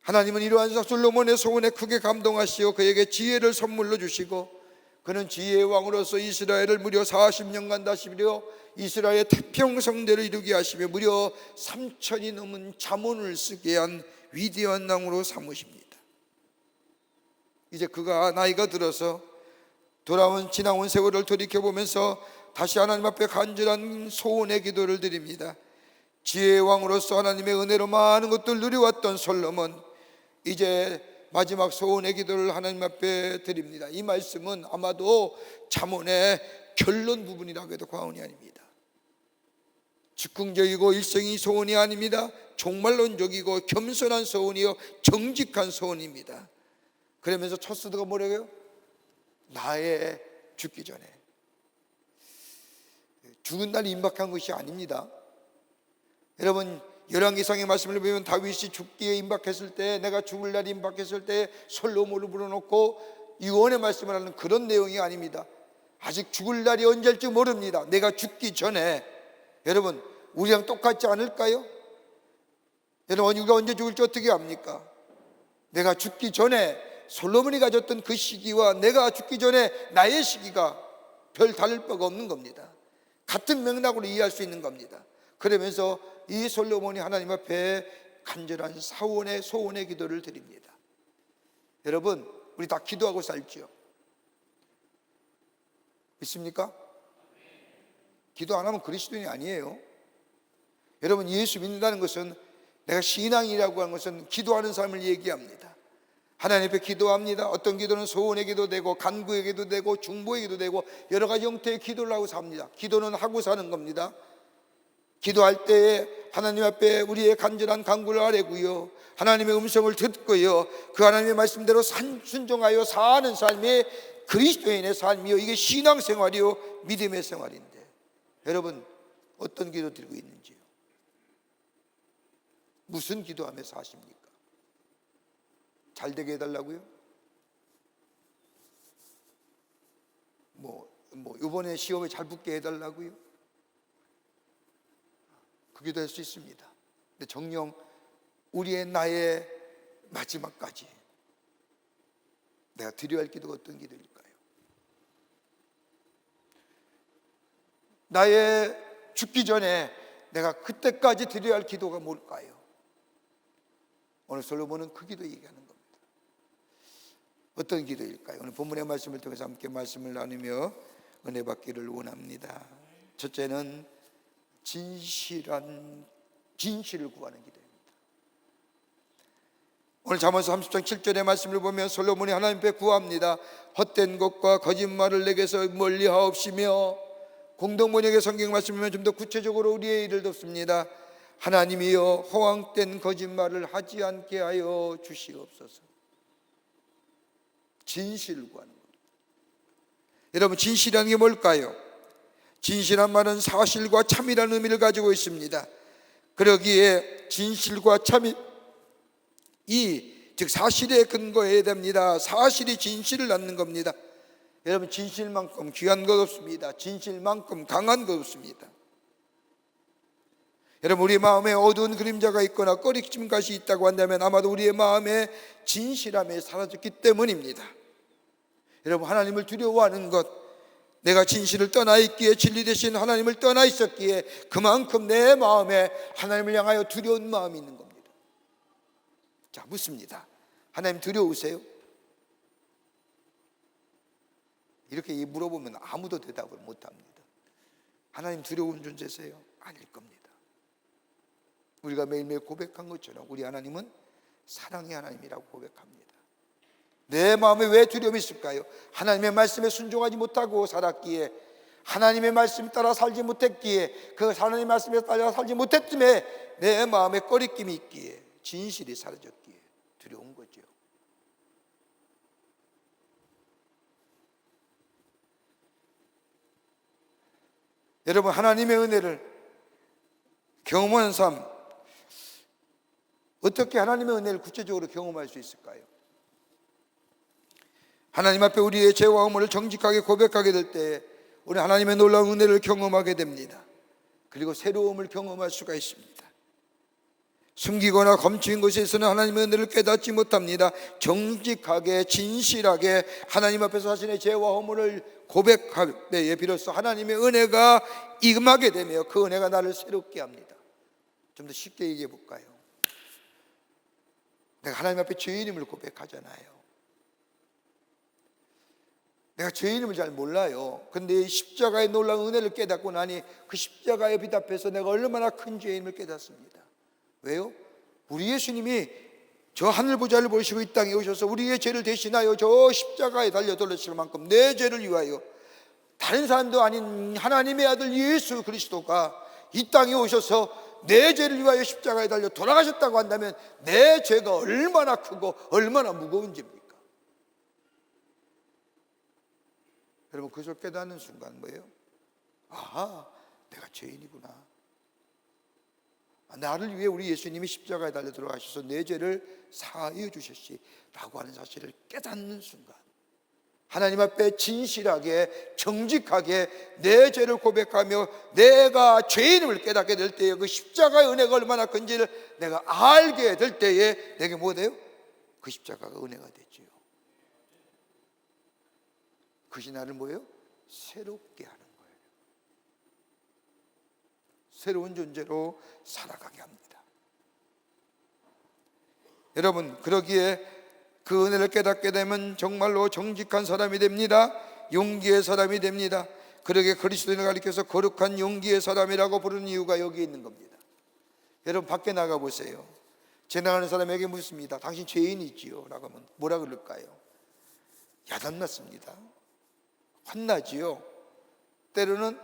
하나님은 이러한 솔로몬의 소원에 크게 감동하시어 그에게 지혜를 선물로 주시고 그는 지혜의 왕으로서 이스라엘을 무려 40년간 다스려 이스라엘의 태평성대를 이루게 하시며 무려 3000이 넘은 잠언을 쓰게 한 위대한 왕으로 삼으십니다. 이제 그가 나이가 들어서 지나온 세월을 돌이켜보면서 다시 하나님 앞에 간절한 소원의 기도를 드립니다. 지혜의 왕으로서 하나님의 은혜로 많은 것들을 누려왔던 솔로몬, 이제 마지막 소원의 기도를 하나님 앞에 드립니다. 이 말씀은 아마도 잠언의 결론 부분이라고 해도 과언이 아닙니다. 즉흥적이고 일성이 소원이 아닙니다. 종말론적이고 겸손한 소원이요 정직한 소원입니다. 그러면서 첫 수도가 뭐라고요? 나의 죽기 전에. 죽은 날이 임박한 것이 아닙니다. 여러분 열왕기상의 말씀을 보면 다윗이 죽기에 임박했을 때, 내가 죽을 날이 임박했을 때 솔로몬을 불러놓고 유언의 말씀을 하는 그런 내용이 아닙니다. 아직 죽을 날이 언제일지 모릅니다. 내가 죽기 전에. 여러분 우리랑 똑같지 않을까요? 여러분 우리가 언제 죽을지 어떻게 압니까? 내가 죽기 전에 솔로몬이 가졌던 그 시기와 내가 죽기 전에 나의 시기가 별 다를 바가 없는 겁니다. 같은 맥락으로 이해할 수 있는 겁니다. 그러면서 이 솔로몬이 하나님 앞에 간절한 소원의 기도를 드립니다. 여러분 우리 다 기도하고 살지요? 믿습니까? 기도 안 하면 그리스도인이 아니에요. 여러분 예수 믿는다는 것은, 내가 신앙이라고 하는 것은 기도하는 삶을 얘기합니다. 하나님 앞에 기도합니다. 어떤 기도는 소원의 기도 되고 간구의 기도 되고 중보의 기도 되고 여러 가지 형태의 기도를 하고 삽니다. 기도는 하고 사는 겁니다. 기도할 때에 하나님 앞에 우리의 간절한 간구를 아뢰고요, 하나님의 음성을 듣고요, 그 하나님의 말씀대로 순종하여 사는 삶이 그리스도인의 삶이요, 이게 신앙생활이요, 믿음의 생활인데, 여러분 어떤 기도 드리고 있는지요? 무슨 기도하면서 하십니까? 잘 되게 해달라고요? 이번에 시험에 잘 붙게 해달라고요? 그 기도 할 수 있습니다. 근데 정녕 우리의 나의 마지막까지 내가 드려야 할 기도가 어떤 기도일까요? 나의 죽기 전에 내가 그때까지 드려야 할 기도가 뭘까요? 오늘 솔로몬은 그 기도 얘기하는 겁니다. 어떤 기도일까요? 오늘 본문의 말씀을 통해서 함께 말씀을 나누며 은혜 받기를 원합니다. 첫째는 진실을 구하는 기도입니다. 오늘 잠언서 30장 7절의 말씀을 보면 솔로몬이 하나님 앞에 구합니다. 헛된 것과 거짓말을 내게서 멀리하옵시며, 공동번역의 성경 말씀을 좀 더 구체적으로 우리의 일을 돕습니다. 하나님이여 허황된 거짓말을 하지 않게 하여 주시옵소서. 진실을 구하는 겁니다. 여러분, 진실이라는 게 뭘까요? 진실한 말은 사실과 참이라는 의미를 가지고 있습니다. 그러기에 진실과 참이, 즉 사실에 근거해야 됩니다. 사실이 진실을 낳는 겁니다. 여러분, 진실만큼 귀한 것 없습니다. 진실만큼 강한 것 없습니다. 여러분, 우리 마음에 어두운 그림자가 있거나 꺼리낌 것이 있다고 한다면 아마도 우리의 마음에 진실함이 사라졌기 때문입니다. 여러분, 하나님을 두려워하는 것, 내가 진실을 떠나 있기에, 진리 대신 하나님을 떠나 있었기에 그만큼 내 마음에 하나님을 향하여 두려운 마음이 있는 겁니다. 자, 묻습니다. 하나님 두려우세요? 이렇게 물어보면 아무도 대답을 못합니다. 하나님 두려운 존재세요? 아닐 겁니다. 우리가 매일매일 고백한 것처럼 우리 하나님은 사랑의 하나님이라고 고백합니다. 내 마음에 왜 두려움이 있을까요? 하나님의 말씀에 순종하지 못하고 살았기에, 하나님의 말씀 따라 살지 못했기에, 그 하나님의 말씀에 따라 살지 못했음에 내 마음에 꺼리낌이 있기에, 진실이 사라졌기에 두려운 거죠. 여러분, 하나님의 은혜를 경험하는 삶, 어떻게 하나님의 은혜를 구체적으로 경험할 수 있을까요? 하나님 앞에 우리의 죄와 허물을 정직하게 고백하게 될 때 우리 하나님의 놀라운 은혜를 경험하게 됩니다. 그리고 새로움을 경험할 수가 있습니다. 숨기거나 검추인 것에서는 하나님의 은혜를 깨닫지 못합니다. 정직하게 진실하게 하나님 앞에서 자신의 죄와 허물을 고백할 때에 비로소 하나님의 은혜가 임하게 되며 그 은혜가 나를 새롭게 합니다. 좀 더 쉽게 얘기해 볼까요? 내가 하나님 앞에 죄인임을 고백하잖아요. 내가 죄인임을 잘 몰라요. 근데 십자가의 놀라운 은혜를 깨닫고 나니 그 십자가의 빛 앞에서 내가 얼마나 큰 죄인임을 깨닫습니다. 왜요? 우리 예수님이 저 하늘 보좌를 보시고 이 땅에 오셔서 우리의 죄를 대신하여 저 십자가에 달려 돌아가실 만큼 내 죄를 위하여, 다른 사람도 아닌 하나님의 아들 예수 그리스도가 이 땅에 오셔서 내 죄를 위하여 십자가에 달려 돌아가셨다고 한다면 내 죄가 얼마나 크고 얼마나 무거운지입니까? 여러분, 그것을 깨닫는 순간 뭐예요? 아하, 내가 죄인이구나. 나를 위해 우리 예수님이 십자가에 달려 들어가셔서 내 죄를 사하여 주셨지 라고 하는 사실을 깨닫는 순간, 하나님 앞에 진실하게 정직하게 내 죄를 고백하며 내가 죄인임을 깨닫게 될 때에 그 십자가의 은혜가 얼마나 큰지를 내가 알게 될 때에 내게 뭐 돼요? 그 십자가가 은혜가 되지요. 그것이 나를 뭐예요? 새롭게 하는 거예요. 새로운 존재로 살아가게 합니다. 여러분, 그러기에 그 은혜를 깨닫게 되면 정말로 정직한 사람이 됩니다. 용기의 사람이 됩니다. 그러기에 그리스도인을 가리켜서 거룩한 용기의 사람이라고 부르는 이유가 여기 있는 겁니다. 여러분, 밖에 나가 보세요. 지나가는 사람에게 묻습니다. 당신 죄인이지요? 라고 하면 뭐라 그럴까요? 야단맞습니다. 혼나지요. 때로는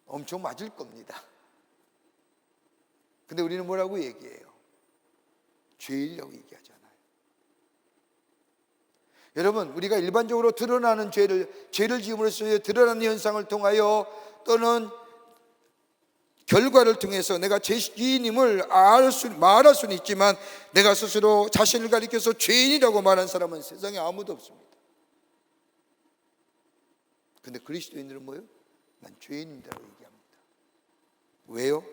엄청 맞을 겁니다. 근데 우리는 뭐라고 얘기해요? 죄인이라고 얘기하잖아요. 여러분, 우리가 일반적으로 드러나는 죄를 지음으로써 드러나는 현상을 통하여 또는 결과를 통해서 내가 죄인임을 말할 수는 있지만 내가 스스로 자신을 가리켜서 죄인이라고 말하는 사람은 세상에 아무도 없습니다. 근데 그리스도인들은 뭐예요? 난 죄인이라고 얘기합니다. 왜요?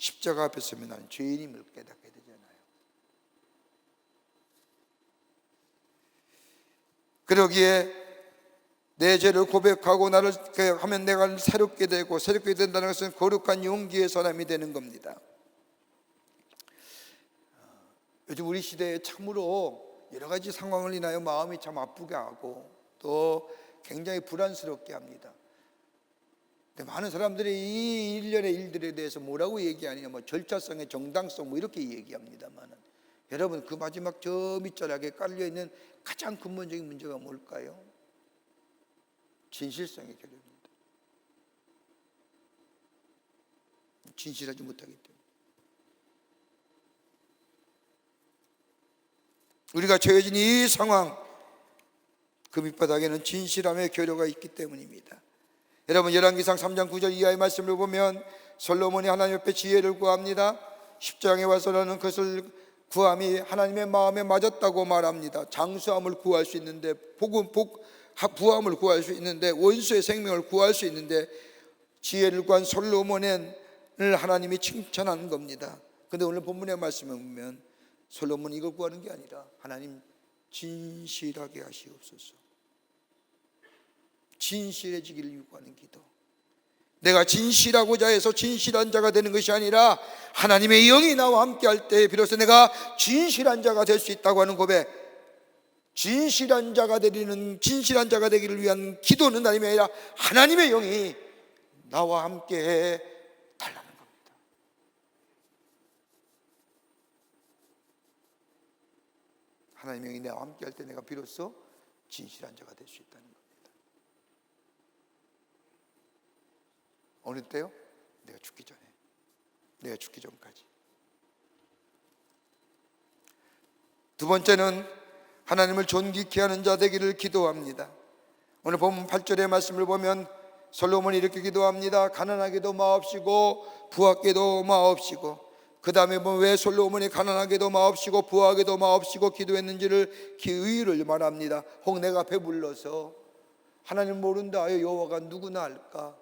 십자가 앞에 서면 나는 죄인임을 깨닫게 되잖아요. 그러기에 내 죄를 고백하고 나를 하면 내가 새롭게 되고, 새롭게 된다는 것은 거룩한 용기의 사람이 되는 겁니다. 요즘 우리 시대에 참으로 여러 가지 상황을 인하여 마음이 참 아프게 하고 또 굉장히 불안스럽게 합니다. 근데 많은 사람들이 이 일련의 일들에 대해서 뭐라고 얘기하느냐, 뭐 절차성의 정당성 뭐 이렇게 얘기합니다만, 여러분 그 마지막 저 밑자락에 깔려있는 가장 근본적인 문제가 뭘까요? 진실성의 결론입니다. 진실하지 못하기 때문에 우리가 처해진 이 상황, 그 밑바닥에는 진실함의 결여가 있기 때문입니다. 여러분, 열왕기상 3장 9절 이하의 말씀을 보면 솔로몬이 하나님 앞에 지혜를 구합니다. 10장에 와서는 그것을 구함이 하나님의 마음에 맞았다고 말합니다. 장수함을 구할 수 있는데, 부함을 구할 수 있는데, 원수의 생명을 구할 수 있는데, 지혜를 구한 솔로몬을 하나님이 칭찬하는 겁니다. 그런데 오늘 본문의 말씀에 보면 솔로몬이 이걸 구하는 게 아니라 하나님 진실하게 하시옵소서, 진실해지기를 요구하는 기도. 내가 진실하고자 해서 진실한 자가 되는 것이 아니라 하나님의 영이 나와 함께 할 때 비로소 내가 진실한 자가 될 수 있다고 하는 고백. 진실한 자가 되기를 위한 기도는 하나님이 아니라 하나님의 영이 나와 함께 해 달라는 겁니다. 하나님의 영이 나와 함께 할 때 내가 비로소 진실한 자가 될 수 있다는 겁니다. 어느 때요? 내가 죽기 전에, 내가 죽기 전까지. 두 번째는 하나님을 존귀케 하는 자 되기를 기도합니다. 오늘 본문 8절의 말씀을 보면 솔로몬이 이렇게 기도합니다. 가난하게도 마옵시고 부하게도 마옵시고. 그 다음에 보면 왜 솔로몬이 가난하게도 마옵시고 부하게도 마옵시고 기도했는지를 이유를 말합니다. 혹 내가 배불러서 하나님 모른다 하여 여호와가 누구나 알까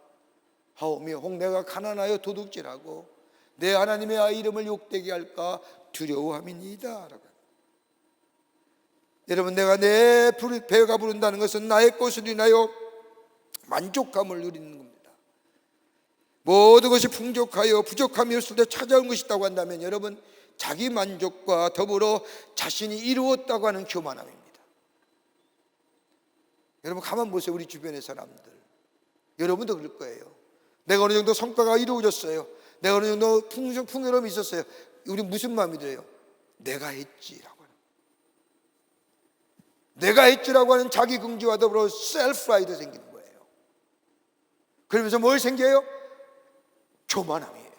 하오며, 혹 내가 가난하여 도둑질하고 내 하나님의 이름을 욕되게 할까 두려워함이니이다. 여러분, 내가 내 배가 부른다는 것은 나의 것을 인하여 만족감을 누리는 겁니다. 모든 것이 풍족하여 부족함이 없을 때 찾아온 것이 있다고 한다면 여러분, 자기 만족과 더불어 자신이 이루었다고 하는 교만함입니다. 여러분 가만 보세요. 우리 주변의 사람들, 여러분도 그럴 거예요. 내가 어느 정도 성과가 이루어졌어요. 내가 어느 정도 풍요로움이 있었어요. 우리 무슨 마음이 들어요? 내가 했지라고 하는, 내가 했지라고 하는 자기 긍지와 더불어 셀프 프라이드 생기는 거예요. 그러면서 뭘 생겨요? 교만함이에요.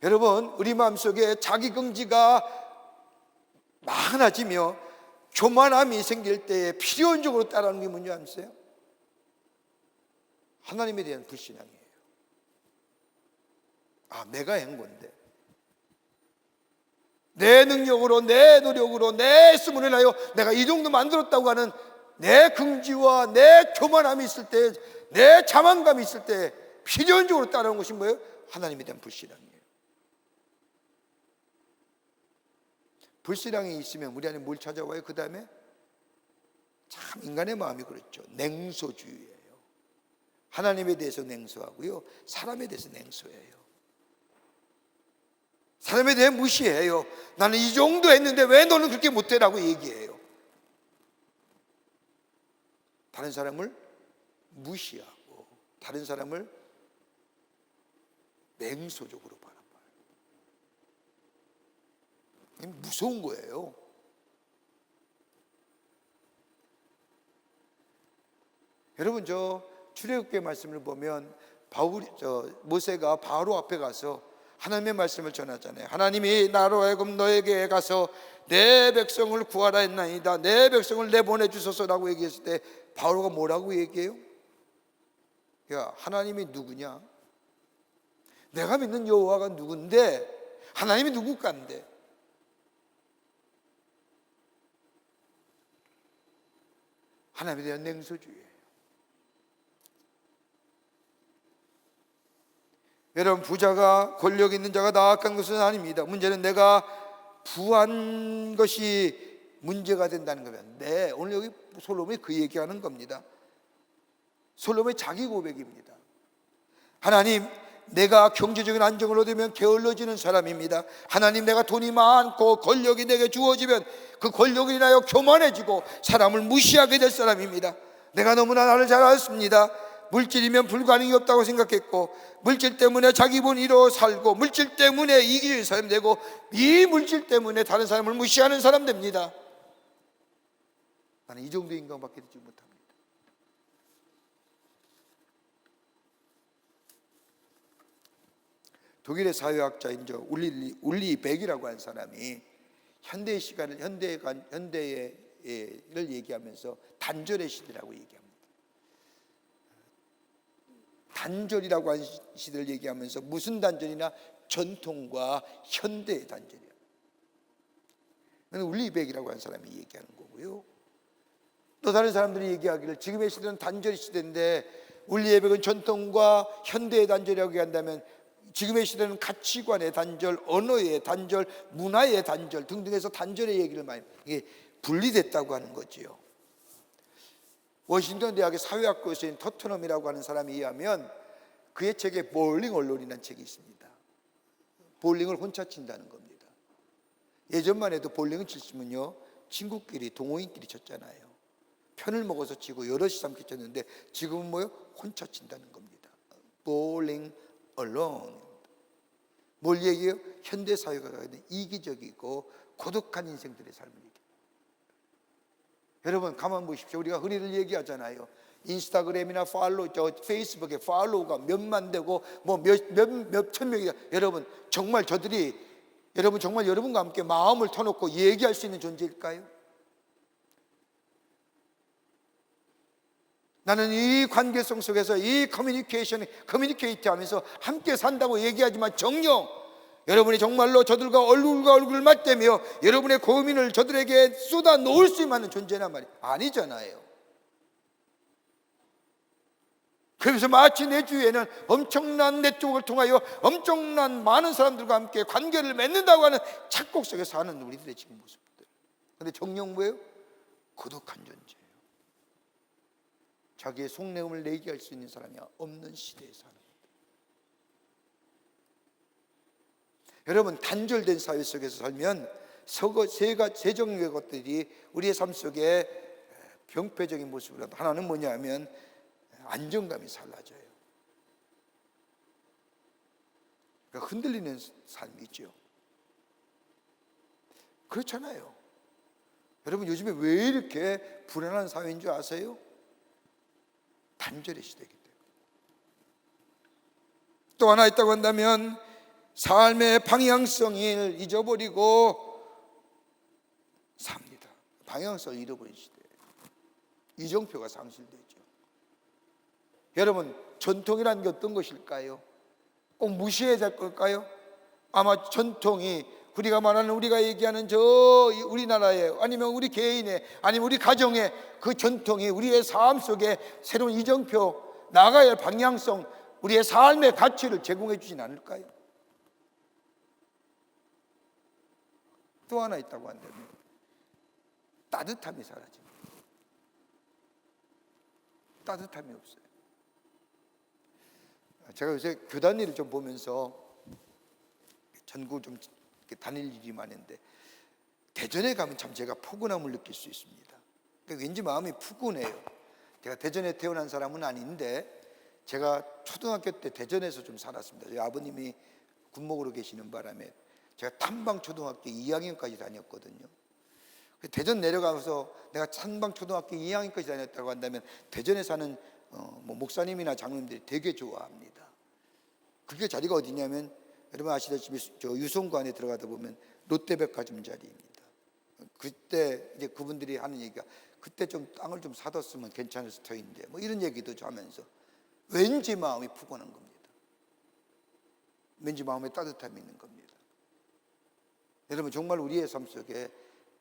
여러분, 우리 마음속에 자기 긍지가 많아지며 교만함이 생길 때 필연적으로 따르는 게 뭔지 아세요? 하나님에 대한 불신앙이에요. 내가 한 건데, 내 능력으로, 내 노력으로, 내 힘을 인하여 내가 이 정도 만들었다고 하는 내 긍지와 내 교만함이 있을 때, 내 자만감이 있을 때 필연적으로 따르는 것이 뭐예요? 하나님에 대한 불신앙이에요. 불신앙이 있으면 우리 안에 뭘 찾아와요? 그 다음에 참 인간의 마음이 그렇죠. 냉소주의예요. 하나님에 대해서 냉소하고요, 사람에 대해서 냉소해요. 사람에 대해 무시해요. 나는 이 정도 했는데 왜 너는 그렇게 못해? 라고 얘기해요. 다른 사람을 무시하고 다른 사람을 냉소적으로 바라봐요. 무서운 거예요. 여러분, 저 출애굽기의 말씀을 보면 모세가 바로 앞에 가서 하나님의 말씀을 전하잖아요. 하나님이 나로 하여금 너에게 가서 내 백성을 구하라 했나이다, 내 백성을 내보내 주소서라고 얘기했을 때 바로가 뭐라고 얘기해요? 야, 하나님이 누구냐? 내가 믿는 여호와가 누군데 하나님이 누굴까인데? 하나님에 대한 냉소주의예요. 여러분, 부자가 권력 있는 자가 나약한 것은 아닙니다. 문제는 내가 부한 것이 문제가 된다는 거면, 네, 오늘 여기 솔로몬이 그 얘기하는 겁니다. 솔로몬의 자기 고백입니다. 하나님, 내가 경제적인 안정을 얻으면 게을러지는 사람입니다. 하나님, 내가 돈이 많고 권력이 내게 주어지면 그 권력을 인하여 교만해지고 사람을 무시하게 될 사람입니다. 내가 너무나 나를 잘 알습니다. 물질이면 불가능이 없다고 생각했고, 물질 때문에 자기 본위로 살고, 물질 때문에 이기적인 사람이 되고, 이 물질 때문에 다른 사람을 무시하는 사람 됩니다. 나는 이 정도 인간밖에 되지 못합니다. 독일의 사회학자인 울리 백이라고 하는 사람이 현대의 시간을 현대를 얘기하면서 단절의 시대라고 얘기합니다. 단절이라고 하는 시대를 얘기하면서 무슨 단절이나 전통과 현대의 단절이야. 울리백이라고 하는 사람이 얘기하는 거고요. 또 다른 사람들이 얘기하기를 지금의 시대는 단절 시대인데 울리백은 전통과 현대의 단절이라고 얘기한다면 지금의 시대는 가치관의 단절, 언어의 단절, 문화의 단절 등등해서 단절의 얘기를 많이, 이게 분리됐다고 하는 거지요. 워싱턴 대학의 사회학 교수인 토트넘이라고 하는 사람에 의하면 그의 책에 볼링 언론이라는 책이 있습니다. 볼링을 혼자 친다는 겁니다. 예전만 해도 볼링을 쳤으면요, 친구끼리 동호인끼리 쳤잖아요. 편을 먹어서 치고 여럿이 함께 쳤는데 지금은 뭐요? 혼자 친다는 겁니다. 볼링 언론. 뭘 얘기해요? 현대 사회가 가진 이기적이고 고독한 인생들의 삶을 얘기해요. 여러분, 가만 보십시오. 우리가 흔히들 얘기하잖아요. 인스타그램이나 페이스북에 팔로우가 몇만 되고 뭐 몇천 명이다. 여러분, 정말 저들이 정말 여러분과 함께 마음을 터놓고 얘기할 수 있는 존재일까요? 나는 이 관계성 속에서 이 커뮤니케이트 하면서 함께 산다고 얘기하지만 정녕 여러분이 정말로 저들과 얼굴과 얼굴을 맞대며 여러분의 고민을 저들에게 쏟아 놓을 수 있는 존재나 말이에요. 아니잖아요. 그래서 마치 내 주위에는 엄청난 네트워크를 통하여 엄청난 많은 사람들과 함께 관계를 맺는다고 하는 착곡 속에 사는 우리들의 지금 모습들. 그런데 정녕 뭐예요? 고독한 존재예요. 자기의 속내음을 얘기할 수 있는 사람이 없는 시대에 사는. 여러분, 단절된 사회 속에서 살면 세 종류의 것들이 우리의 삶 속에 병폐적인 모습으로, 하나는 뭐냐면 안정감이 사라져요. 그러니까 흔들리는 삶이 있죠. 그렇잖아요. 여러분, 요즘에 왜 이렇게 불안한 사회인 줄 아세요? 단절의 시대이기 때문에. 또 하나 있다고 한다면 삶의 방향성을 잊어버리고 삽니다. 방향성을 잃어버린 시대예요. 이정표가 상실되죠. 여러분, 전통이라는 게 어떤 것일까요? 꼭 무시해야 될 걸까요? 아마 전통이 우리가 얘기하는 우리나라의, 아니면 우리 개인의, 아니면 우리 가정의 그 전통이 우리의 삶 속에 새로운 이정표, 나가야 할 방향성, 우리의 삶의 가치를 제공해 주진 않을까요? 또 하나 있다고 한다면 따뜻함이 사라집니다. 따뜻함이 없어요. 제가 요새 교단 일을 좀 보면서 전국을 좀 다닐 일이 많은데 대전에 가면 참 제가 포근함을 느낄 수 있습니다. 그러니까 왠지 마음이 푸근해요. 제가 대전에 태어난 사람은 아닌데 제가 초등학교 때 대전에서 좀 살았습니다. 저희 아버님이 군목으로 계시는 바람에 제가 탐방초등학교 2학년까지 다녔거든요. 대전 내려가서 내가 탐방초등학교 2학년까지 다녔다고 한다면 대전에 사는 뭐 목사님이나 장로님들이 되게 좋아합니다. 그게 자리가 어디냐면 여러분 아시다시피 저 유성구 안에 들어가다 보면 롯데백화점 자리입니다. 그때 이제 그분들이 하는 얘기가 그때 좀 땅을 좀 사뒀으면 괜찮을 터인데 뭐 이런 얘기도 하면서 왠지 마음이 푸근한 겁니다. 왠지 마음에 따뜻함이 있는 겁니다. 여러분 정말 우리의 삶 속에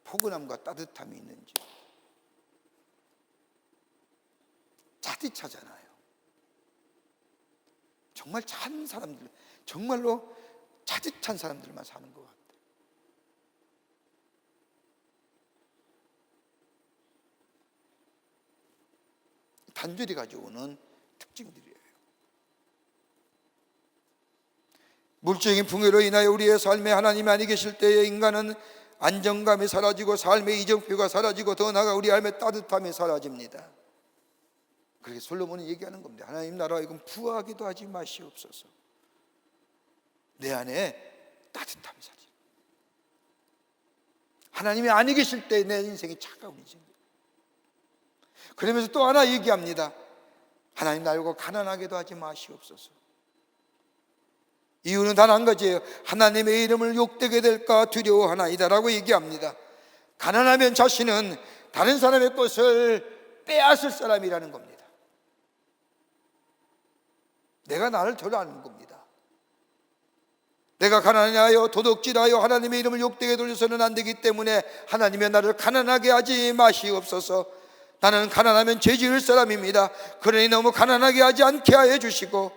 포근함과 따뜻함이 있는지 짜릿하잖아요. 정말 찬 사람들, 정말로 짜릿한 사람들만 사는 것 같아요. 단절이 가져오는 특징들이에요. 물질적인 풍요로 인하여 우리의 삶에 하나님이 아니 계실 때에 인간은 안정감이 사라지고 삶의 이정표가 사라지고 더 나아가 우리 삶의 따뜻함이 사라집니다. 그렇게 솔로몬이 얘기하는 겁니다. 하나님 나라와 이건 부하기도 하지 마시옵소서. 내 안에 따뜻함이 사라져. 하나님이 아니 계실 때 내 인생이 차가운 인생. 그러면서 또 하나 얘기합니다. 하나님 나를 가난하게도 하지 마시옵소서. 이유는 단 한 가지예요. 하나님의 이름을 욕되게 될까 두려워하나이다라고 얘기합니다. 가난하면 자신은 다른 사람의 것을 빼앗을 사람이라는 겁니다. 내가 나를 덜 아는 겁니다. 내가 가난하여 도둑질하여 하나님의 이름을 욕되게 돌려서는 안 되기 때문에 하나님의 나를 가난하게 하지 마시옵소서. 나는 가난하면 죄 지을 사람입니다. 그러니 너무 가난하게 하지 않게 하여 주시고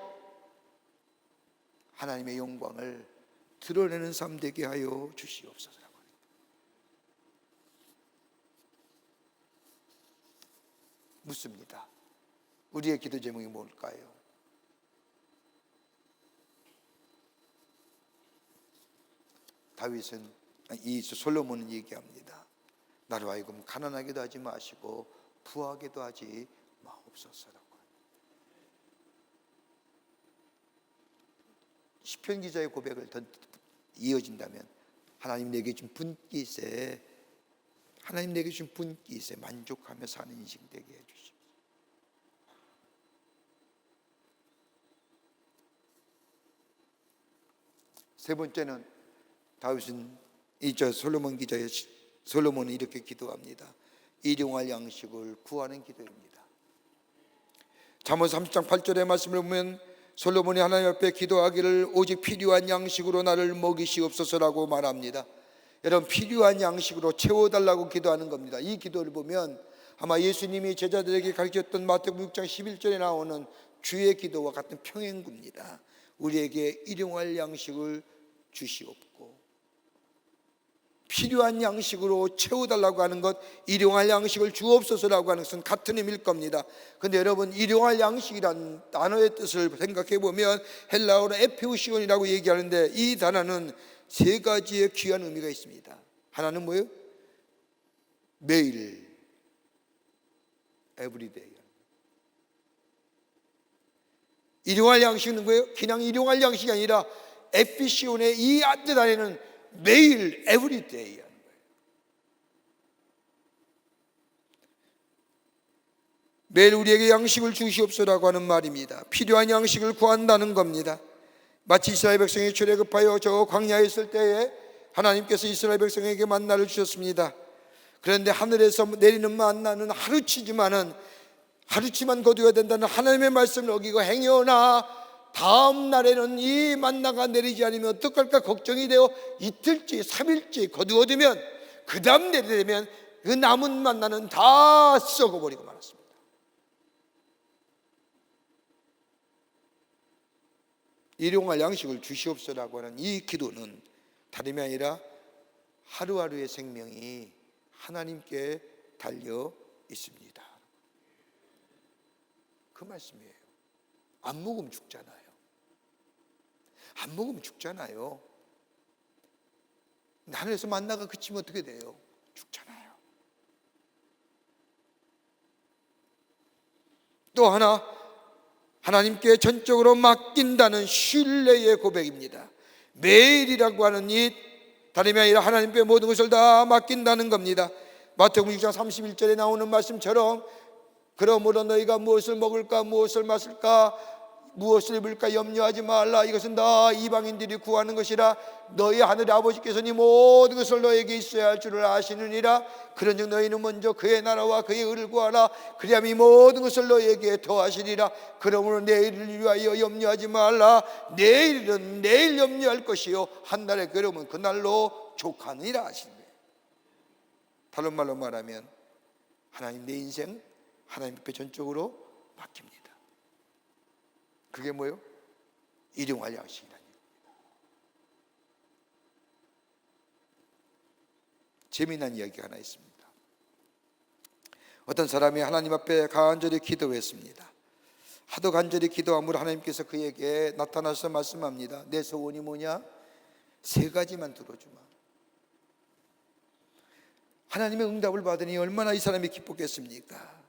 하나님의 영광을 드러내는 삶 되게 하여 주시옵소서라고 합니다. 묻습니다. 우리의 기도 제목이 뭘까요? 다윗은 이 솔로몬은 얘기합니다. 나로 하여금 가난하게도 하지 마시고 부하게도 하지 마옵소서라고. 시편 기자의 고백을 더 이어진다면 하나님 내게 준 분깃에 하나님 내게 준 분깃에 만족하며 사는 인생 되게 해주십시오. 세 번째는 다윗은 솔로몬은 이렇게 기도합니다. 일용할 양식을 구하는 기도입니다. 잠언 30장 8절의 말씀을 보면 솔로몬이 하나님 앞에 기도하기를 오직 필요한 양식으로 나를 먹이시옵소서라고 말합니다. 여러분 필요한 양식으로 채워달라고 기도하는 겁니다. 이 기도를 보면 아마 예수님이 제자들에게 가르쳤던 마태복음 6장 11절에 나오는 주의 기도와 같은 평행구입니다. 우리에게 일용할 양식을 주시옵고 필요한 양식으로 채워달라고 하는 것, 일용할 양식을 주옵소서라고 하는 것은 같은 의미일 겁니다. 그런데 여러분 일용할 양식이란 단어의 뜻을 생각해 보면 헬라어로 에피우시온이라고 얘기하는데 이 단어는 세 가지의 귀한 의미가 있습니다. 하나는 뭐예요? 매일, 에브리데이. 일용할 양식은 뭐예요? 그냥 일용할 양식이 아니라 에피시온의 이 뜻 안에는 매일 에브리데이 하는 거예요. 매일 우리에게 양식을 주시옵소서라고 하는 말입니다. 필요한 양식을 구한다는 겁니다. 마치 이스라엘 백성이 출애굽하여 저 광야에 있을 때에 하나님께서 이스라엘 백성에게 만나를 주셨습니다. 그런데 하늘에서 내리는 만나는 하루치지만 거두어야 된다는 하나님의 말씀을 어기고 행여나 다음 날에는 이 만나가 내리지 않으면 어떡할까 걱정이 되어 이틀째 3일째 거두어두면 그 다음 내리면 그 남은 만나는 다 썩어버리고 말았습니다. 일용할 양식을 주시옵소서라고 하는 이 기도는 다름이 아니라 하루하루의 생명이 하나님께 달려 있습니다. 그 말씀이에요. 안 먹으면 죽잖아요. 안 먹으면 죽잖아요. 하늘에서 만나가 그치면 어떻게 돼요? 죽잖아요. 또 하나 하나님께 전적으로 맡긴다는 신뢰의 고백입니다. 매일이라고 하는 이 다름이 아니라 하나님께 모든 것을 다 맡긴다는 겁니다. 마태복음 6장 31절에 나오는 말씀처럼 그러므로 너희가 무엇을 먹을까 무엇을 마실까 무엇을 입을까 염려하지 말라. 이것은 다 이방인들이 구하는 것이라. 너희 하늘의 아버지께서는 이 모든 것을 너에게 있어야 할 줄을 아시느니라. 그런즉 너희는 먼저 그의 나라와 그의 의를 구하라. 그리하면 이 모든 것을 너희에게 더하시리라. 그러므로 내일을 위하여 염려하지 말라. 내일은 내일 염려할 것이요 한 날의 괴로움은 그날로 족하느니라 하시는 거예요. 다른 말로 말하면 하나님 내 인생 하나님 앞에 전적으로 맡깁니다. 그게 뭐예요? 일용할 양식이라는 겁니다. 재미난 이야기가 하나 있습니다. 어떤 사람이 하나님 앞에 간절히 기도했습니다. 하도 간절히 기도함으로 하나님께서 그에게 나타나서 말씀합니다. 내 소원이 뭐냐? 3가지만 들어주마. 하나님의 응답을 받으니 얼마나 이 사람이 기뻤겠습니까?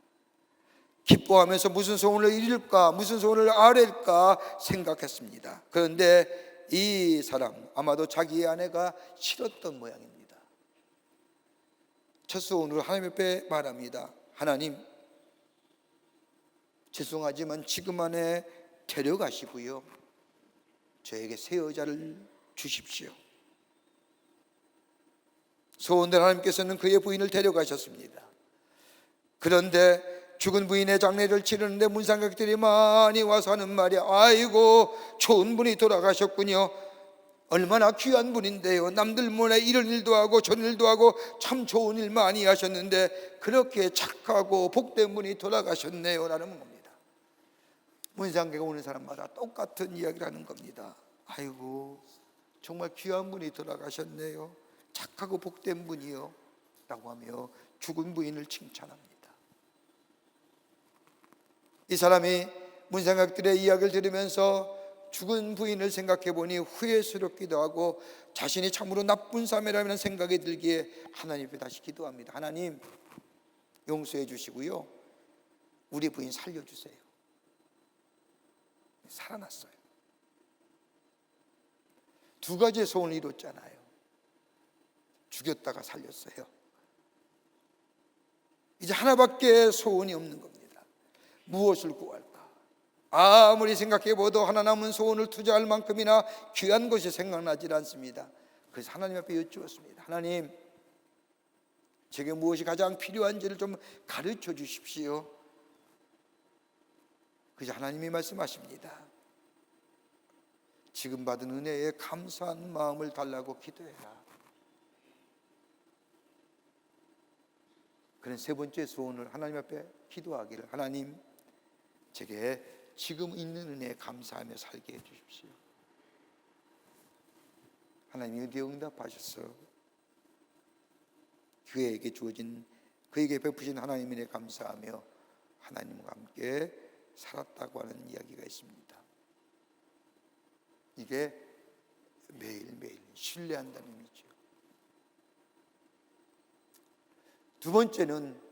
기뻐하면서 무슨 소원을 이룰까 무슨 소원을 아뢰일까 생각했습니다. 그런데 이 사람 아마도 자기의 아내가 싫었던 모양입니다. 첫 소원으로 하나님 앞에 말합니다. 하나님, 죄송하지만 지금 안에 데려가시고요 저에게 새 여자를 주십시오. 소원대로 하나님께서는 그의 부인을 데려가셨습니다. 그런데 죽은 부인의 장례를 치르는데 문상객들이 많이 와서 하는 말이, 아이고 좋은 분이 돌아가셨군요. 얼마나 귀한 분인데요. 남들 몰래 이런 일도 하고 저런 일도 하고 참 좋은 일 많이 하셨는데 그렇게 착하고 복된 분이 돌아가셨네요 라는 겁니다. 문상객 오는 사람마다 똑같은 이야기를 하는 겁니다. 아이고 정말 귀한 분이 돌아가셨네요. 착하고 복된 분이요 라고 하며 죽은 부인을 칭찬합니다. 이 사람이 문상객들의 이야기를 들으면서 죽은 부인을 생각해 보니 후회스럽기도 하고 자신이 참으로 나쁜 사람이라는 생각이 들기에 하나님 앞에 다시 기도합니다. 하나님 용서해 주시고요 우리 부인 살려주세요. 살아났어요. 2가지의 소원을 이뤘잖아요. 죽였다가 살렸어요. 이제 하나밖에 소원이 없는 겁니다. 무엇을 구할까? 아무리 생각해봐도 하나 남은 소원을 투자할 만큼이나 귀한 것이 생각나질 않습니다. 그래서 하나님 앞에 여쭈었습니다. 하나님, 제게 무엇이 가장 필요한지를 좀 가르쳐 주십시오. 그래서 하나님이 말씀하십니다. 지금 받은 은혜에 감사한 마음을 달라고 기도해라. 그런 3번째 소원을 하나님 앞에 기도하기를, 하나님 제게 지금 있는 은혜에 감사하며 살게 해주십시오. 하나님이 어디에 응답하셨어? 그에게 주어진, 그에게 베푸신 하나님의 은혜에 감사하며 하나님과 함께 살았다고 하는 이야기가 있습니다. 이게 매일매일 신뢰한다는 의미죠. 2번째는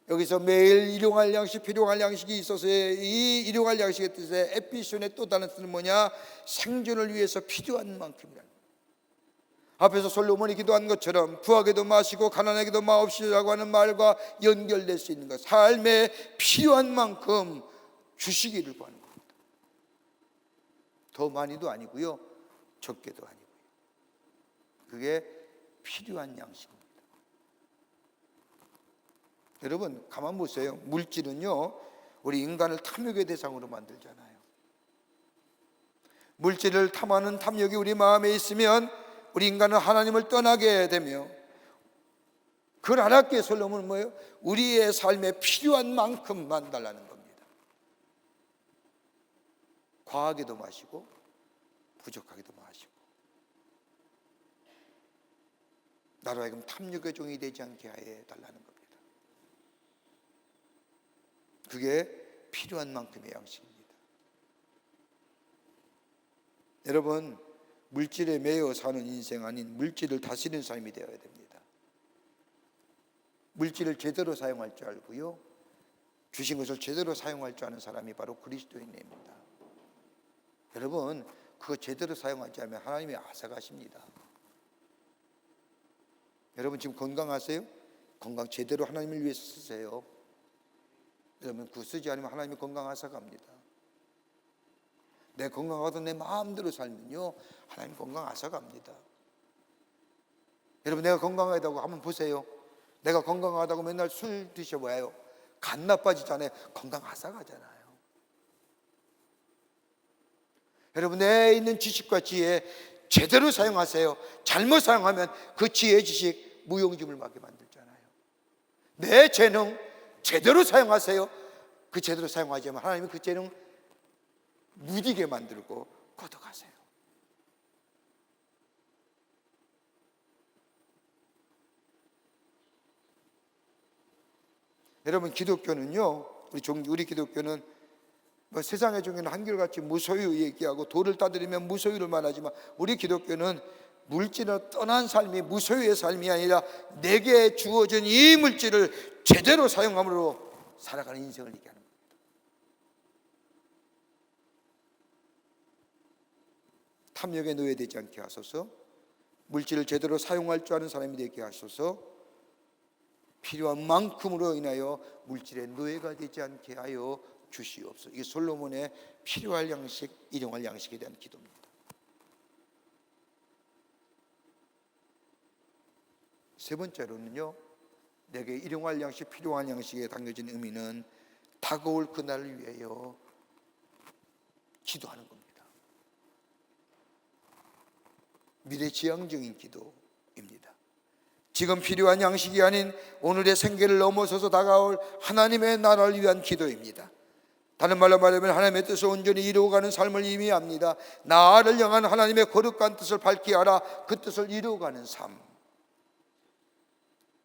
여기서 매일 일용할 양식, 필요할 양식이 있어서의 이 일용할 양식의 뜻의 에피션의 또 다른 뜻은 뭐냐? 생존을 위해서 필요한 만큼이라는 거예요. 앞에서 솔로몬이 기도한 것처럼 부하게도 마시고 가난하게도 마옵시라고 하는 말과 연결될 수 있는 것, 삶에 필요한 만큼 주시기를 구하는 겁니다. 더 많이도 아니고요 적게도 아니고요. 그게 필요한 양식입니다. 여러분 가만 보세요. 물질은요 우리 인간을 탐욕의 대상으로 만들잖아요. 물질을 탐하는 탐욕이 우리 마음에 있으면 우리 인간은 하나님을 떠나게 되며, 그걸 알았기에 솔로몬은 뭐예요? 우리의 삶에 필요한 만큼만 달라는 겁니다. 과하게도 마시고 부족하게도 마시고 나로 하여금 탐욕의 종이 되지 않게 해 달라는 겁니다. 그게 필요한 만큼의 양식입니다. 여러분 물질에 매여 사는 인생 아닌 물질을 다스리는 삶이 되어야 됩니다. 물질을 제대로 사용할 줄 알고요 주신 것을 제대로 사용할 줄 아는 사람이 바로 그리스도인입니다. 여러분 그거 제대로 사용하지 않으면 하나님이 앗아가십니다. 여러분 지금 건강하세요? 건강 제대로 하나님을 위해서 쓰세요. 여러분 그 쓰지 않으면 하나님이 건강하사 갑니다. 내 건강하도 내 마음대로 살면요 하나님 건강하사 갑니다. 여러분 내가 건강하다고 한번 보세요. 내가 건강하다고 맨날 술 드셔봐요. 간 나빠지잖아요. 건강하사 가잖아요. 여러분 내 있는 지식과 지혜 제대로 사용하세요. 잘못 사용하면 그 지혜 지식 무용지물 맞게 만들잖아요. 내 재능 제대로 사용하세요. 그 제대로 사용하지만 하나님은 그 재능 무디게 만들고 걷어가세요. 여러분 기독교는요 우리 기독교는 뭐 세상의 종교는 한결같이 무소유 얘기하고 돌을 따드리면 무소유를 말하지만 우리 기독교는 물질을 떠난 삶이 무소유의 삶이 아니라 내게 주어진 이 물질을 제대로 사용함으로 살아가는 인생을 얘기하는 겁니다. 탐욕에 노예되지 않게 하소서. 물질을 제대로 사용할 줄 아는 사람이 되게 하소서. 필요한 만큼으로 인하여 물질의 노예가 되지 않게 하여 주시옵소서. 이게 솔로몬의 필요할 양식, 일용할 양식에 대한 기도입니다. 세 번째로는요, 내게 일용할 양식, 필요한 양식에 담겨진 의미는 다가올 그날을 위하여 기도하는 겁니다. 미래지향적인 기도입니다. 지금 필요한 양식이 아닌 오늘의 생계를 넘어서서 다가올 하나님의 나라를 위한 기도입니다. 다른 말로 말하면 하나님의 뜻을 온전히 이루어가는 삶을 의미합니다. 나를 향한 하나님의 거룩한 뜻을 밝히 알아 그 뜻을 이루어가는 삶.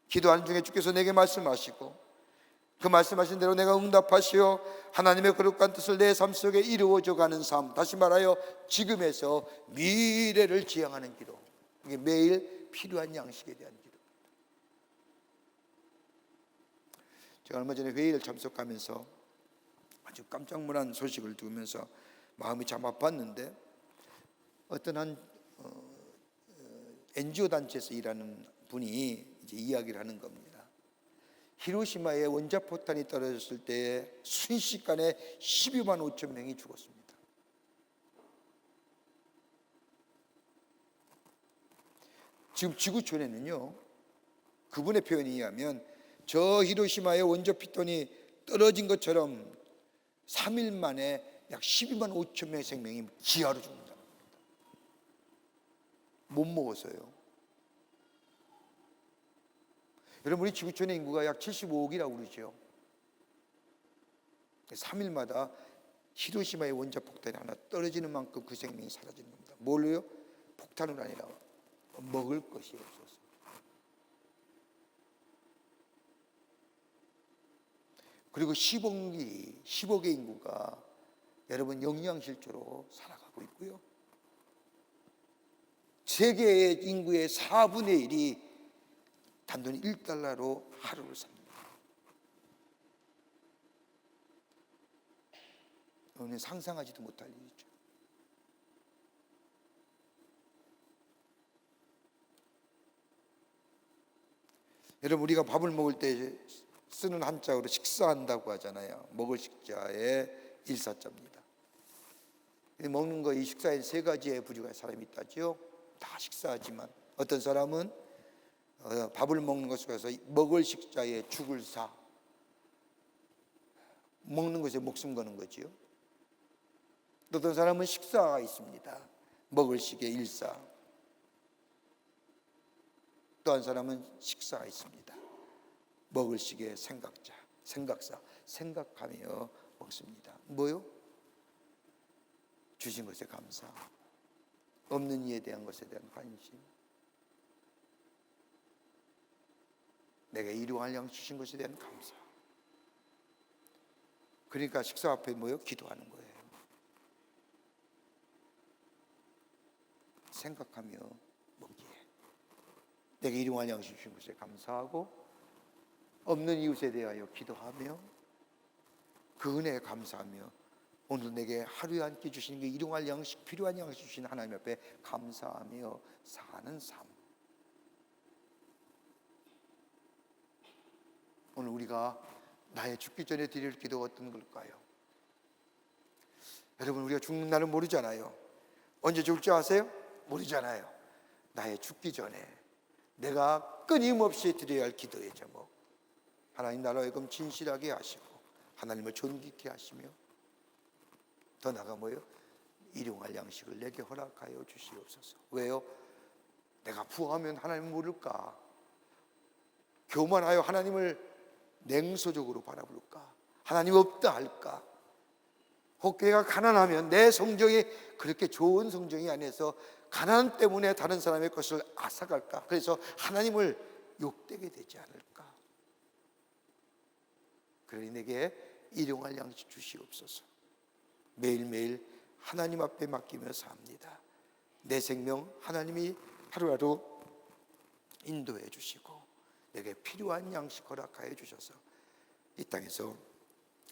기도하는 중에 주께서 내게 말씀하시고 그 말씀하신 대로 내가 응답하시어 하나님의 거룩한 뜻을 내 삶 속에 이루어져 가는 삶. 다시 말하여 지금에서 미래를 지향하는 기도. 이게 매일 필요한 양식에 대한 기도. 제가 얼마 전에 회의를 참석하면서 아주 깜짝 놀란 소식을 들으면서 마음이 참 아팠는데 어떤 한 NGO 단체에서 일하는 분이 이제 이야기를 하는 겁니다. 히로시마에 원자포탄이 떨어졌을 때 순식간에 12만 5천 명이 죽었습니다. 지금 지구촌에는요, 그분의 표현에 의하면 저 히로시마에 원자포탄이 떨어진 것처럼 3일 만에 약 12만 5천 명의 생명이 기아로 죽는다. 못 먹어서요. 여러분 우리 지구촌의 인구가 약 75억이라고 그러죠. 3일마다 히로시마의 원자폭탄이 하나 떨어지는 만큼 그 생명이 사라지는 겁니다. 뭘로요? 폭탄은 아니라 먹을 것이 없어서. 그리고 10억의 인구가 여러분 영양실조로 살아가고 있고요. 세계의 인구의 4분의 1이 단돈 1달러로 하루를 삽니다. 오늘 상상하지도 못할 일이죠. 여러분 우리가 밥을 먹을 때 쓰는 한자어로 식사한다고 하잖아요. 먹을 식자의 일사자입니다. 먹는 거 이 식사에 세 가지의 부류가 사람이 있다죠. 다 식사하지만 어떤 사람은 밥을 먹는 것 속에서 먹을 식자에 죽을 사, 먹는 것에 목숨 거는 거지요. 또 어떤 사람은 식사가 있습니다. 먹을 식의 일사. 또 한 사람은 식사가 있습니다. 먹을 식의 생각자, 생각사, 생각하며 먹습니다. 뭐요? 주신 것에 감사, 없는 이에 대한 것에 대한 관심, 내가 일용할 양 주신 것에 대한 감사. 그러니까 식사 앞에 뭐요? 기도하는 거예요. 생각하며 먹기에 내가 일용할 양 주신 것에 감사하고 없는 이웃에 대하여 기도하며 그 은혜에 감사하며 오늘 내게 하루에 한 끼 주시는 게 일용할 양식, 필요한 양식 주신 하나님 앞에 감사하며 사는 삶. 오늘 우리가 나의 죽기 전에 드릴 기도가 어떤 걸까요? 여러분, 우리가 죽는 날은 모르잖아요. 언제 죽을 줄 아세요? 모르잖아요. 나의 죽기 전에 내가 끊임없이 드려야 할 기도의 제목, 하나님 나로 하여금 진실하게 하시고 하나님을 존귀케 하시며 더 나아가 뭐예요? 일용할 양식을 내게 허락하여 주시옵소서. 왜요? 내가 부하면 하나님을 모를까? 교만하여 하나님을 냉소적으로 바라볼까? 하나님 없다 할까? 혹 교회가 가난하면 내 성정이 그렇게 좋은 성정이 아니어서 가난 때문에 다른 사람의 것을 앗아갈까? 그래서 하나님을 욕되게 되지 않을까? 그러니 내게 일용할 양식 주시옵소서. 매일매일 하나님 앞에 맡기며 삽니다. 내 생명 하나님이 하루하루 인도해 주시고 내게 필요한 양식 허락하여 주셔서 이 땅에서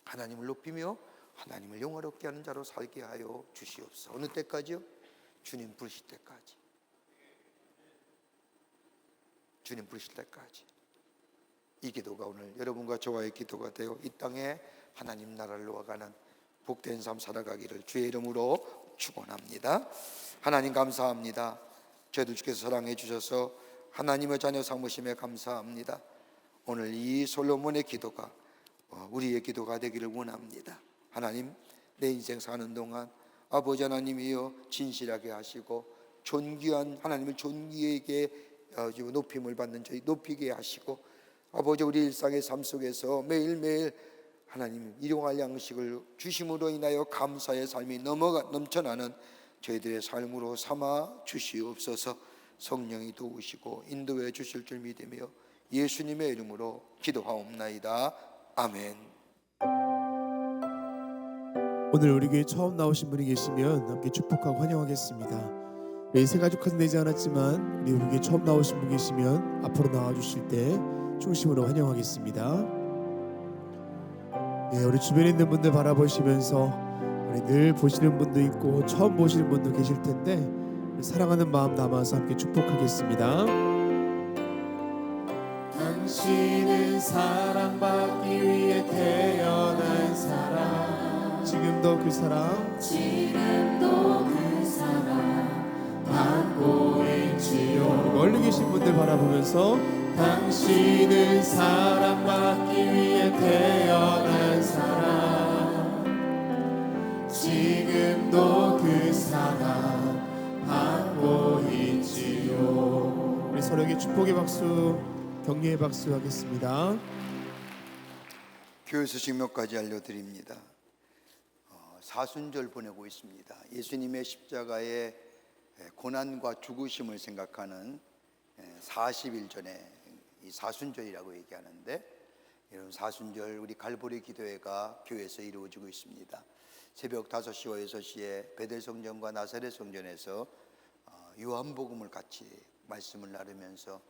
하나님을 높이며 하나님을 영화롭게 하는 자로 살게 하여 주시옵소서. 어느 때까지요? 주님 부르실 때까지. 주님 부르실 때까지. 이 기도가 오늘 여러분과 저와의 기도가 되어 이 땅에 하나님 나라를 놓아가는 복된 삶 살아가기를 주의 이름으로 축원합니다. 하나님 감사합니다. 저희들 주께서 사랑해 주셔서 하나님의 자녀 삼으심에 감사합니다. 오늘 이 솔로몬의 기도가 우리의 기도가 되기를 원합니다. 하나님, 내 인생 사는 동안 아버지 하나님이여 진실하게 하시고 존귀한 하나님을 존귀하게 높임을 받는 저희 높이게 하시고 아버지 우리 일상의 삶 속에서 매일매일 하나님 일용할 양식을 주심으로 인하여 감사의 삶이 넘쳐나는 저희들의 삶으로 삼아 주시옵소서. 성령이 도우시고 인도해 주실 줄 믿으며 예수님의 이름으로 기도하옵나이다. 아멘. 오늘 우리 교회 처음 나오신 분이 계시면 함께 축복하고 환영하겠습니다. 우리 새가족화는 되지 않았지만 우리 교회 처음 나오신 분 계시면 앞으로 나와주실 때 중심으로 환영하겠습니다. 네, 우리 주변에 있는 분들 바라보시면서 우리 늘 보시는 분도 있고 처음 보시는 분도 계실 텐데 사랑하는 마음 담아서 함께 축복하겠습니다. 당신은 사랑받기 위해 태어난 사람, 지금도 그 사랑 지금도 그 사랑 받고 있지요. 멀리 계신 분들 바라보면서 당신은 사랑받기 위해 태어난 사람, 지금도 그 사랑 받고 있지요. 우리 서로에게 축복의 박수, 격려의 박수 하겠습니다. 교회 소식 몇 가지 알려드립니다. 사순절 보내고 있습니다. 예수님의 십자가의 고난과 죽으심을 생각하는 40일 전에 이 사순절이라고 얘기하는데, 여러분 사순절 우리 갈보리 기도회가 교회에서 이루어지고 있습니다. 새벽 5시와 6시에 베델 성전과 나사렛 성전에서 요한복음을 같이 말씀을 나누면서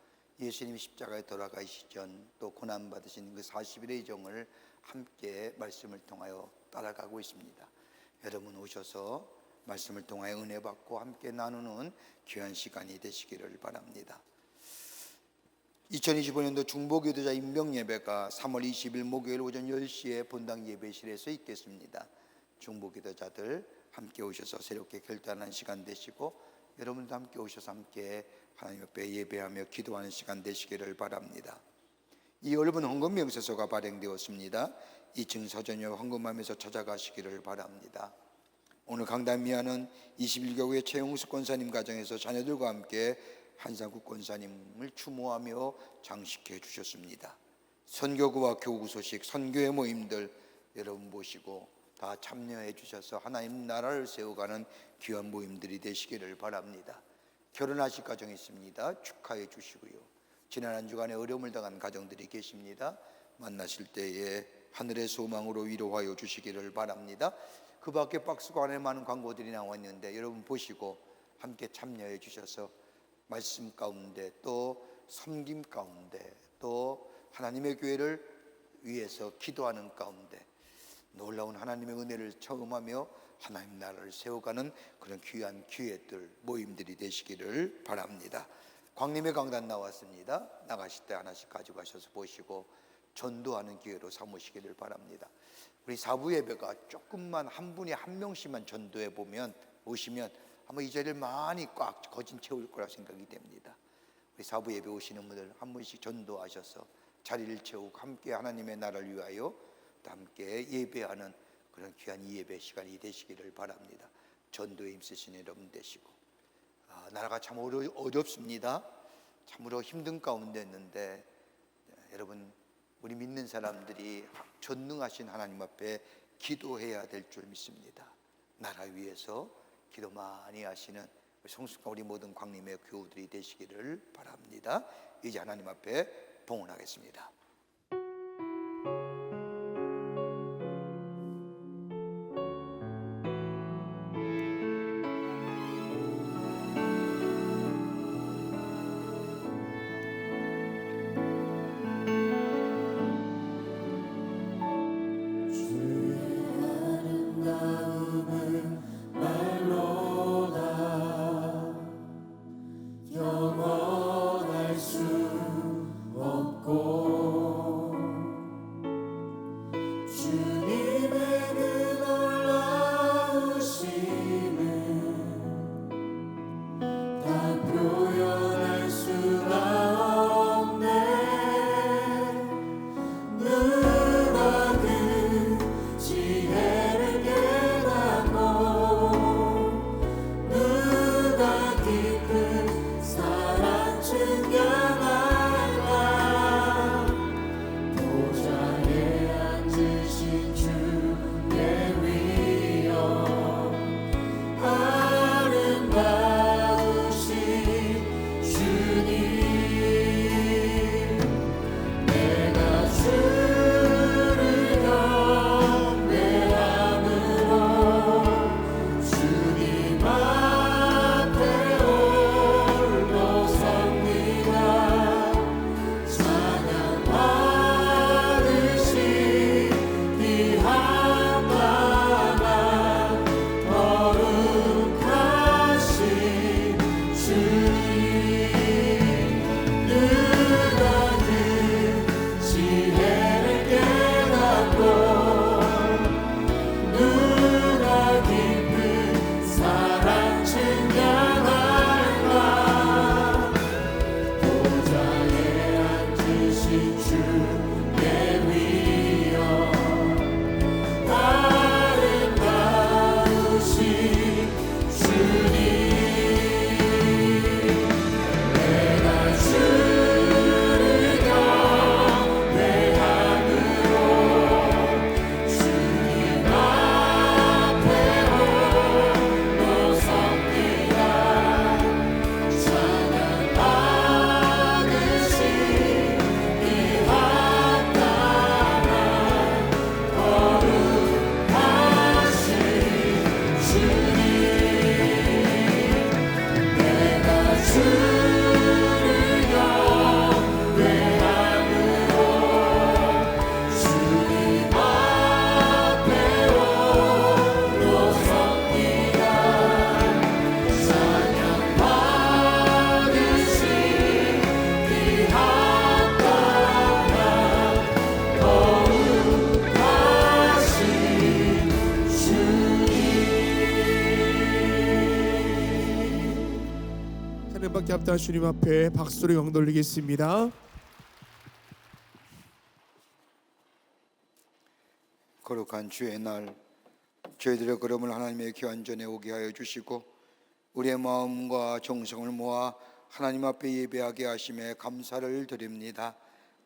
예수님 십자가에 돌아가시기 전 또 고난 받으신 그 40일의 정을 함께 말씀을 통하여 따라가고 있습니다. 여러분 오셔서 말씀을 통하여 은혜 받고 함께 나누는 귀한 시간이 되시기를 바랍니다. 2025년도 중보기도자 임명예배가 3월 20일 목요일 오전 10시에 본당 예배실에서 있겠습니다. 중보기도자들 함께 오셔서 새롭게 결단하는 시간 되시고 여러분도 함께 오셔서 함께 하나님 앞에 예배하며 기도하는 시간 되시기를 바랍니다. 이 여러분 헌금 명세서가 발행되었습니다. 2층 서점역 헌금하면서 찾아가시기를 바랍니다. 오늘 강단미아는 21교구의 최용숙 권사님 가정에서 자녀들과 함께 한상국 권사님을 추모하며 장식해 주셨습니다. 선교구와 교구 소식, 선교회 모임들 여러분 모시고 다 참여해 주셔서 하나님 나라를 세워가는 귀한 모임들이 되시기를 바랍니다. 결혼하실 가정이 있습니다. 축하해 주시고요. 지난 한 주간에 어려움을 당한 가정들이 계십니다. 만나실 때에 하늘의 소망으로 위로하여 주시기를 바랍니다. 그 밖에 박스관 안에 많은 광고들이 나와 있는데 여러분 보시고 함께 참여해 주셔서 말씀 가운데 또 섬김 가운데 또 하나님의 교회를 위해서 기도하는 가운데 놀라운 하나님의 은혜를 체험하며 하나님 나라를 세워가는 그런 귀한 기회들 모임들이 되시기를 바랍니다. 광림의 강단 나왔습니다. 나가실 때 하나씩 가져가셔서 보시고 전도하는 기회로 삼으시기를 바랍니다. 우리 사부 예배가 조금만 한 분이 한 명씩만 전도해 보면 오시면 아마 이 자리를 많이 꽉 거진 채울 거라 생각이 됩니다. 우리 사부 예배 오시는 분들 한 분씩 전도하셔서 자리를 채우고 함께 하나님의 나라를 위하여 또 함께 예배하는 그런 귀한 이 예배 시간이 되시기를 바랍니다. 전도에 힘쓰시는 여러분 되시고, 나라가 참 어렵습니다. 참으로 힘든 가운데 있는데 여러분, 우리 믿는 사람들이 전능하신 하나님 앞에 기도해야 될 줄 믿습니다. 나라 위해서 기도 많이 하시는 성숙한 우리 모든 광림의 교우들이 되시기를 바랍니다. 이제 하나님 앞에 봉헌하겠습니다. 영원할 수 없고 주님의 그 놀라우심은 다 표현할 수가 없네. 누가 그 지혜를 깨닫고 누가 깊은 사랑 증명할까. 보좌에 앉으신 주의 위엄 아름다우신 주님, 내가 주를 경배함으로 주님 앞에 홀로 섭니다. 찬양 받으신 이 한밤아 거룩하신 주님, 누가 그 지혜를 깨닫고 누가 깊은 사랑 증명할까. 보좌에 앉으신 주의 위엄 아름다우신 주님, 내가 주를 경배함으로 주님 앞에 홀로 섭니다. 찬양 받으신 이 한밤아 거룩하신 주님, 내가 주를 경배함으로 주님 앞에 홀로 섭니다. 찬양 받으신 이 한밤아 거룩하신 주님. 하늘밖에 합당한 주님 앞에 박수로 영 돌리겠습니다. 거룩한 주의 날, 저희들의 걸음을 하나님의 귀한 전에 오게 하여 주시고 우리의 마음과 정성을 모아 하나님 앞에 예배하게 하심에 감사를 드립니다.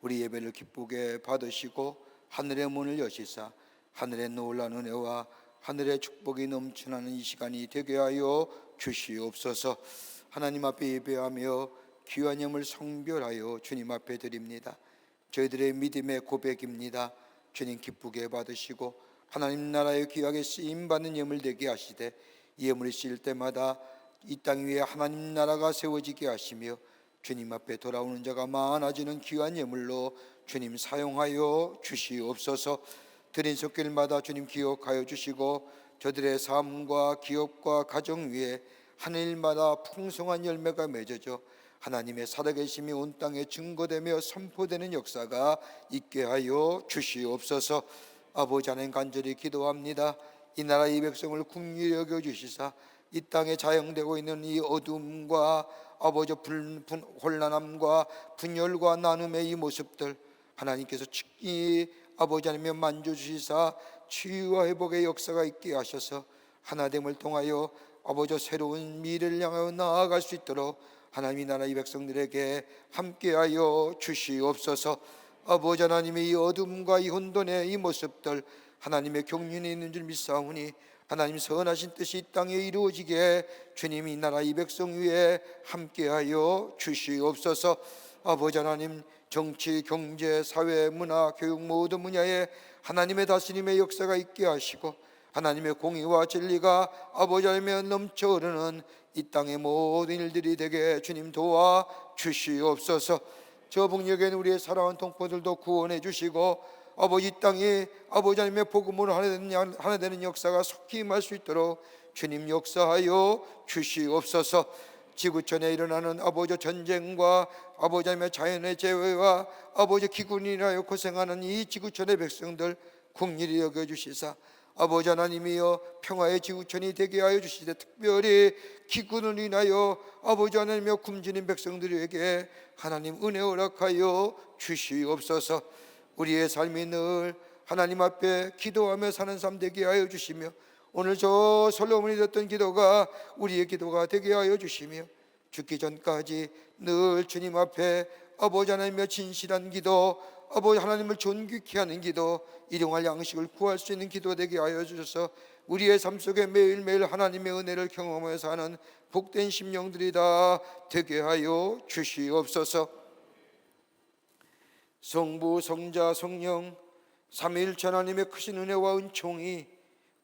우리 예배를 기쁘게 받으시고 하늘의 문을 여시사 하늘의 놀라운 은혜와 하늘의 축복이 넘쳐나는 이 시간이 되게 하여 주시옵소서. 하나님 앞에 예배하며 귀한 예물 성별하여 주님 앞에 드립니다. 저희들의 믿음의 고백입니다. 주님 기쁘게 받으시고 하나님 나라의 귀하게 쓰임받는 예물 되게 하시되 이 예물이 쓰일 때마다 이 땅 위에 하나님 나라가 세워지게 하시며 주님 앞에 돌아오는 자가 많아지는 귀한 예물로 주님 사용하여 주시옵소서. 드린 손길마다 주님 기억하여 주시고 저들의 삶과 기업과 가정 위에 하늘마다 풍성한 열매가 맺어져 하나님의 살아계심이 온 땅에 증거되며 선포되는 역사가 있게 하여 주시옵소서. 아버지 하나님, 간절히 기도합니다. 이 나라 이 백성을 긍휼히 여겨 주시사 이 땅에 자영되고 있는 이 어둠과 아버지 혼란함과 분열과 나눔의 이 모습들 하나님께서 직히 아버지 하나님 만져주시사 치유와 회복의 역사가 있게 하셔서 하나됨을 통하여 아버지 새로운 미래를 향하여 나아갈 수 있도록 하나님이 나라 이 백성들에게 함께하여 주시옵소서. 아버지 하나님의 이 어둠과 이 혼돈의 이 모습들 하나님의 경륜이 있는 줄 믿사오니 하나님 선하신 뜻이 이 땅에 이루어지게 주님이 나라 이 백성 위에 함께하여 주시옵소서. 아버지 하나님, 정치, 경제, 사회, 문화, 교육 모든 분야에 하나님의 다스림의 역사가 있게 하시고 하나님의 공의와 진리가 아버지 하나님의 넘쳐 흐르는 이 땅의 모든 일들이 되게 주님 도와 주시옵소서. 저 북녘에 우리의 사랑하는 동포들도 구원해 주시고 아버지 이 땅이 아버지 하나님의 복음으로 하나 되는 역사가 속히 임할 수 있도록 주님 역사하여 주시옵소서. 지구촌에 일어나는 아버지 전쟁과 아버지 하나님의 자연의 재해와 아버지 기근이라여 고생하는 이 지구촌의 백성들 긍휼히 여겨주시사 아버지 하나님이여 평화의 지구촌이 되게 하여 주시되 특별히 기근을 인하여 아버지 하나님이여 굶주린 백성들에게 하나님 은혜 허락하여 주시옵소서. 우리의 삶이 늘 하나님 앞에 기도하며 사는 삶 되게 하여 주시며 오늘 저 솔로몬이 듣던 기도가 우리의 기도가 되게 하여 주시며 죽기 전까지 늘 주님 앞에 아버지 하나님의 진실한 기도, 아버지 하나님을 존귀케 하는 기도, 일용할 양식을 구할 수 있는 기도 되게 하여 주셔서 우리의 삶 속에 매일매일 하나님의 은혜를 경험하며 사는 복된 심령들이 다 되게 하여 주시옵소서. 성부, 성자, 성령 삼위일체 하나님의 크신 은혜와 은총이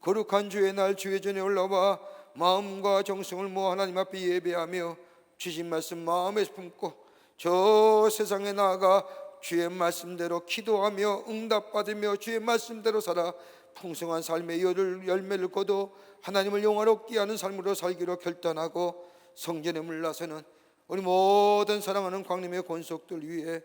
거룩한 주의 날 주의 전에 올라와 마음과 정성을 모아 하나님 앞에 예배하며 주신 말씀 마음에 품고 저 세상에 나아가 주의 말씀대로 기도하며 응답받으며 주의 말씀대로 살아 풍성한 삶의 열매를 거둬 하나님을 영화롭게 하는 삶으로 살기로 결단하고 성전에 물러서는 우리 모든 사랑하는 광림의 권속들 위해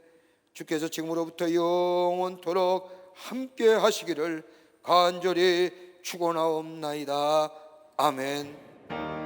주께서 지금으로부터 영원토록 함께 하시기를 간절히 축원하옵나이다. 아멘.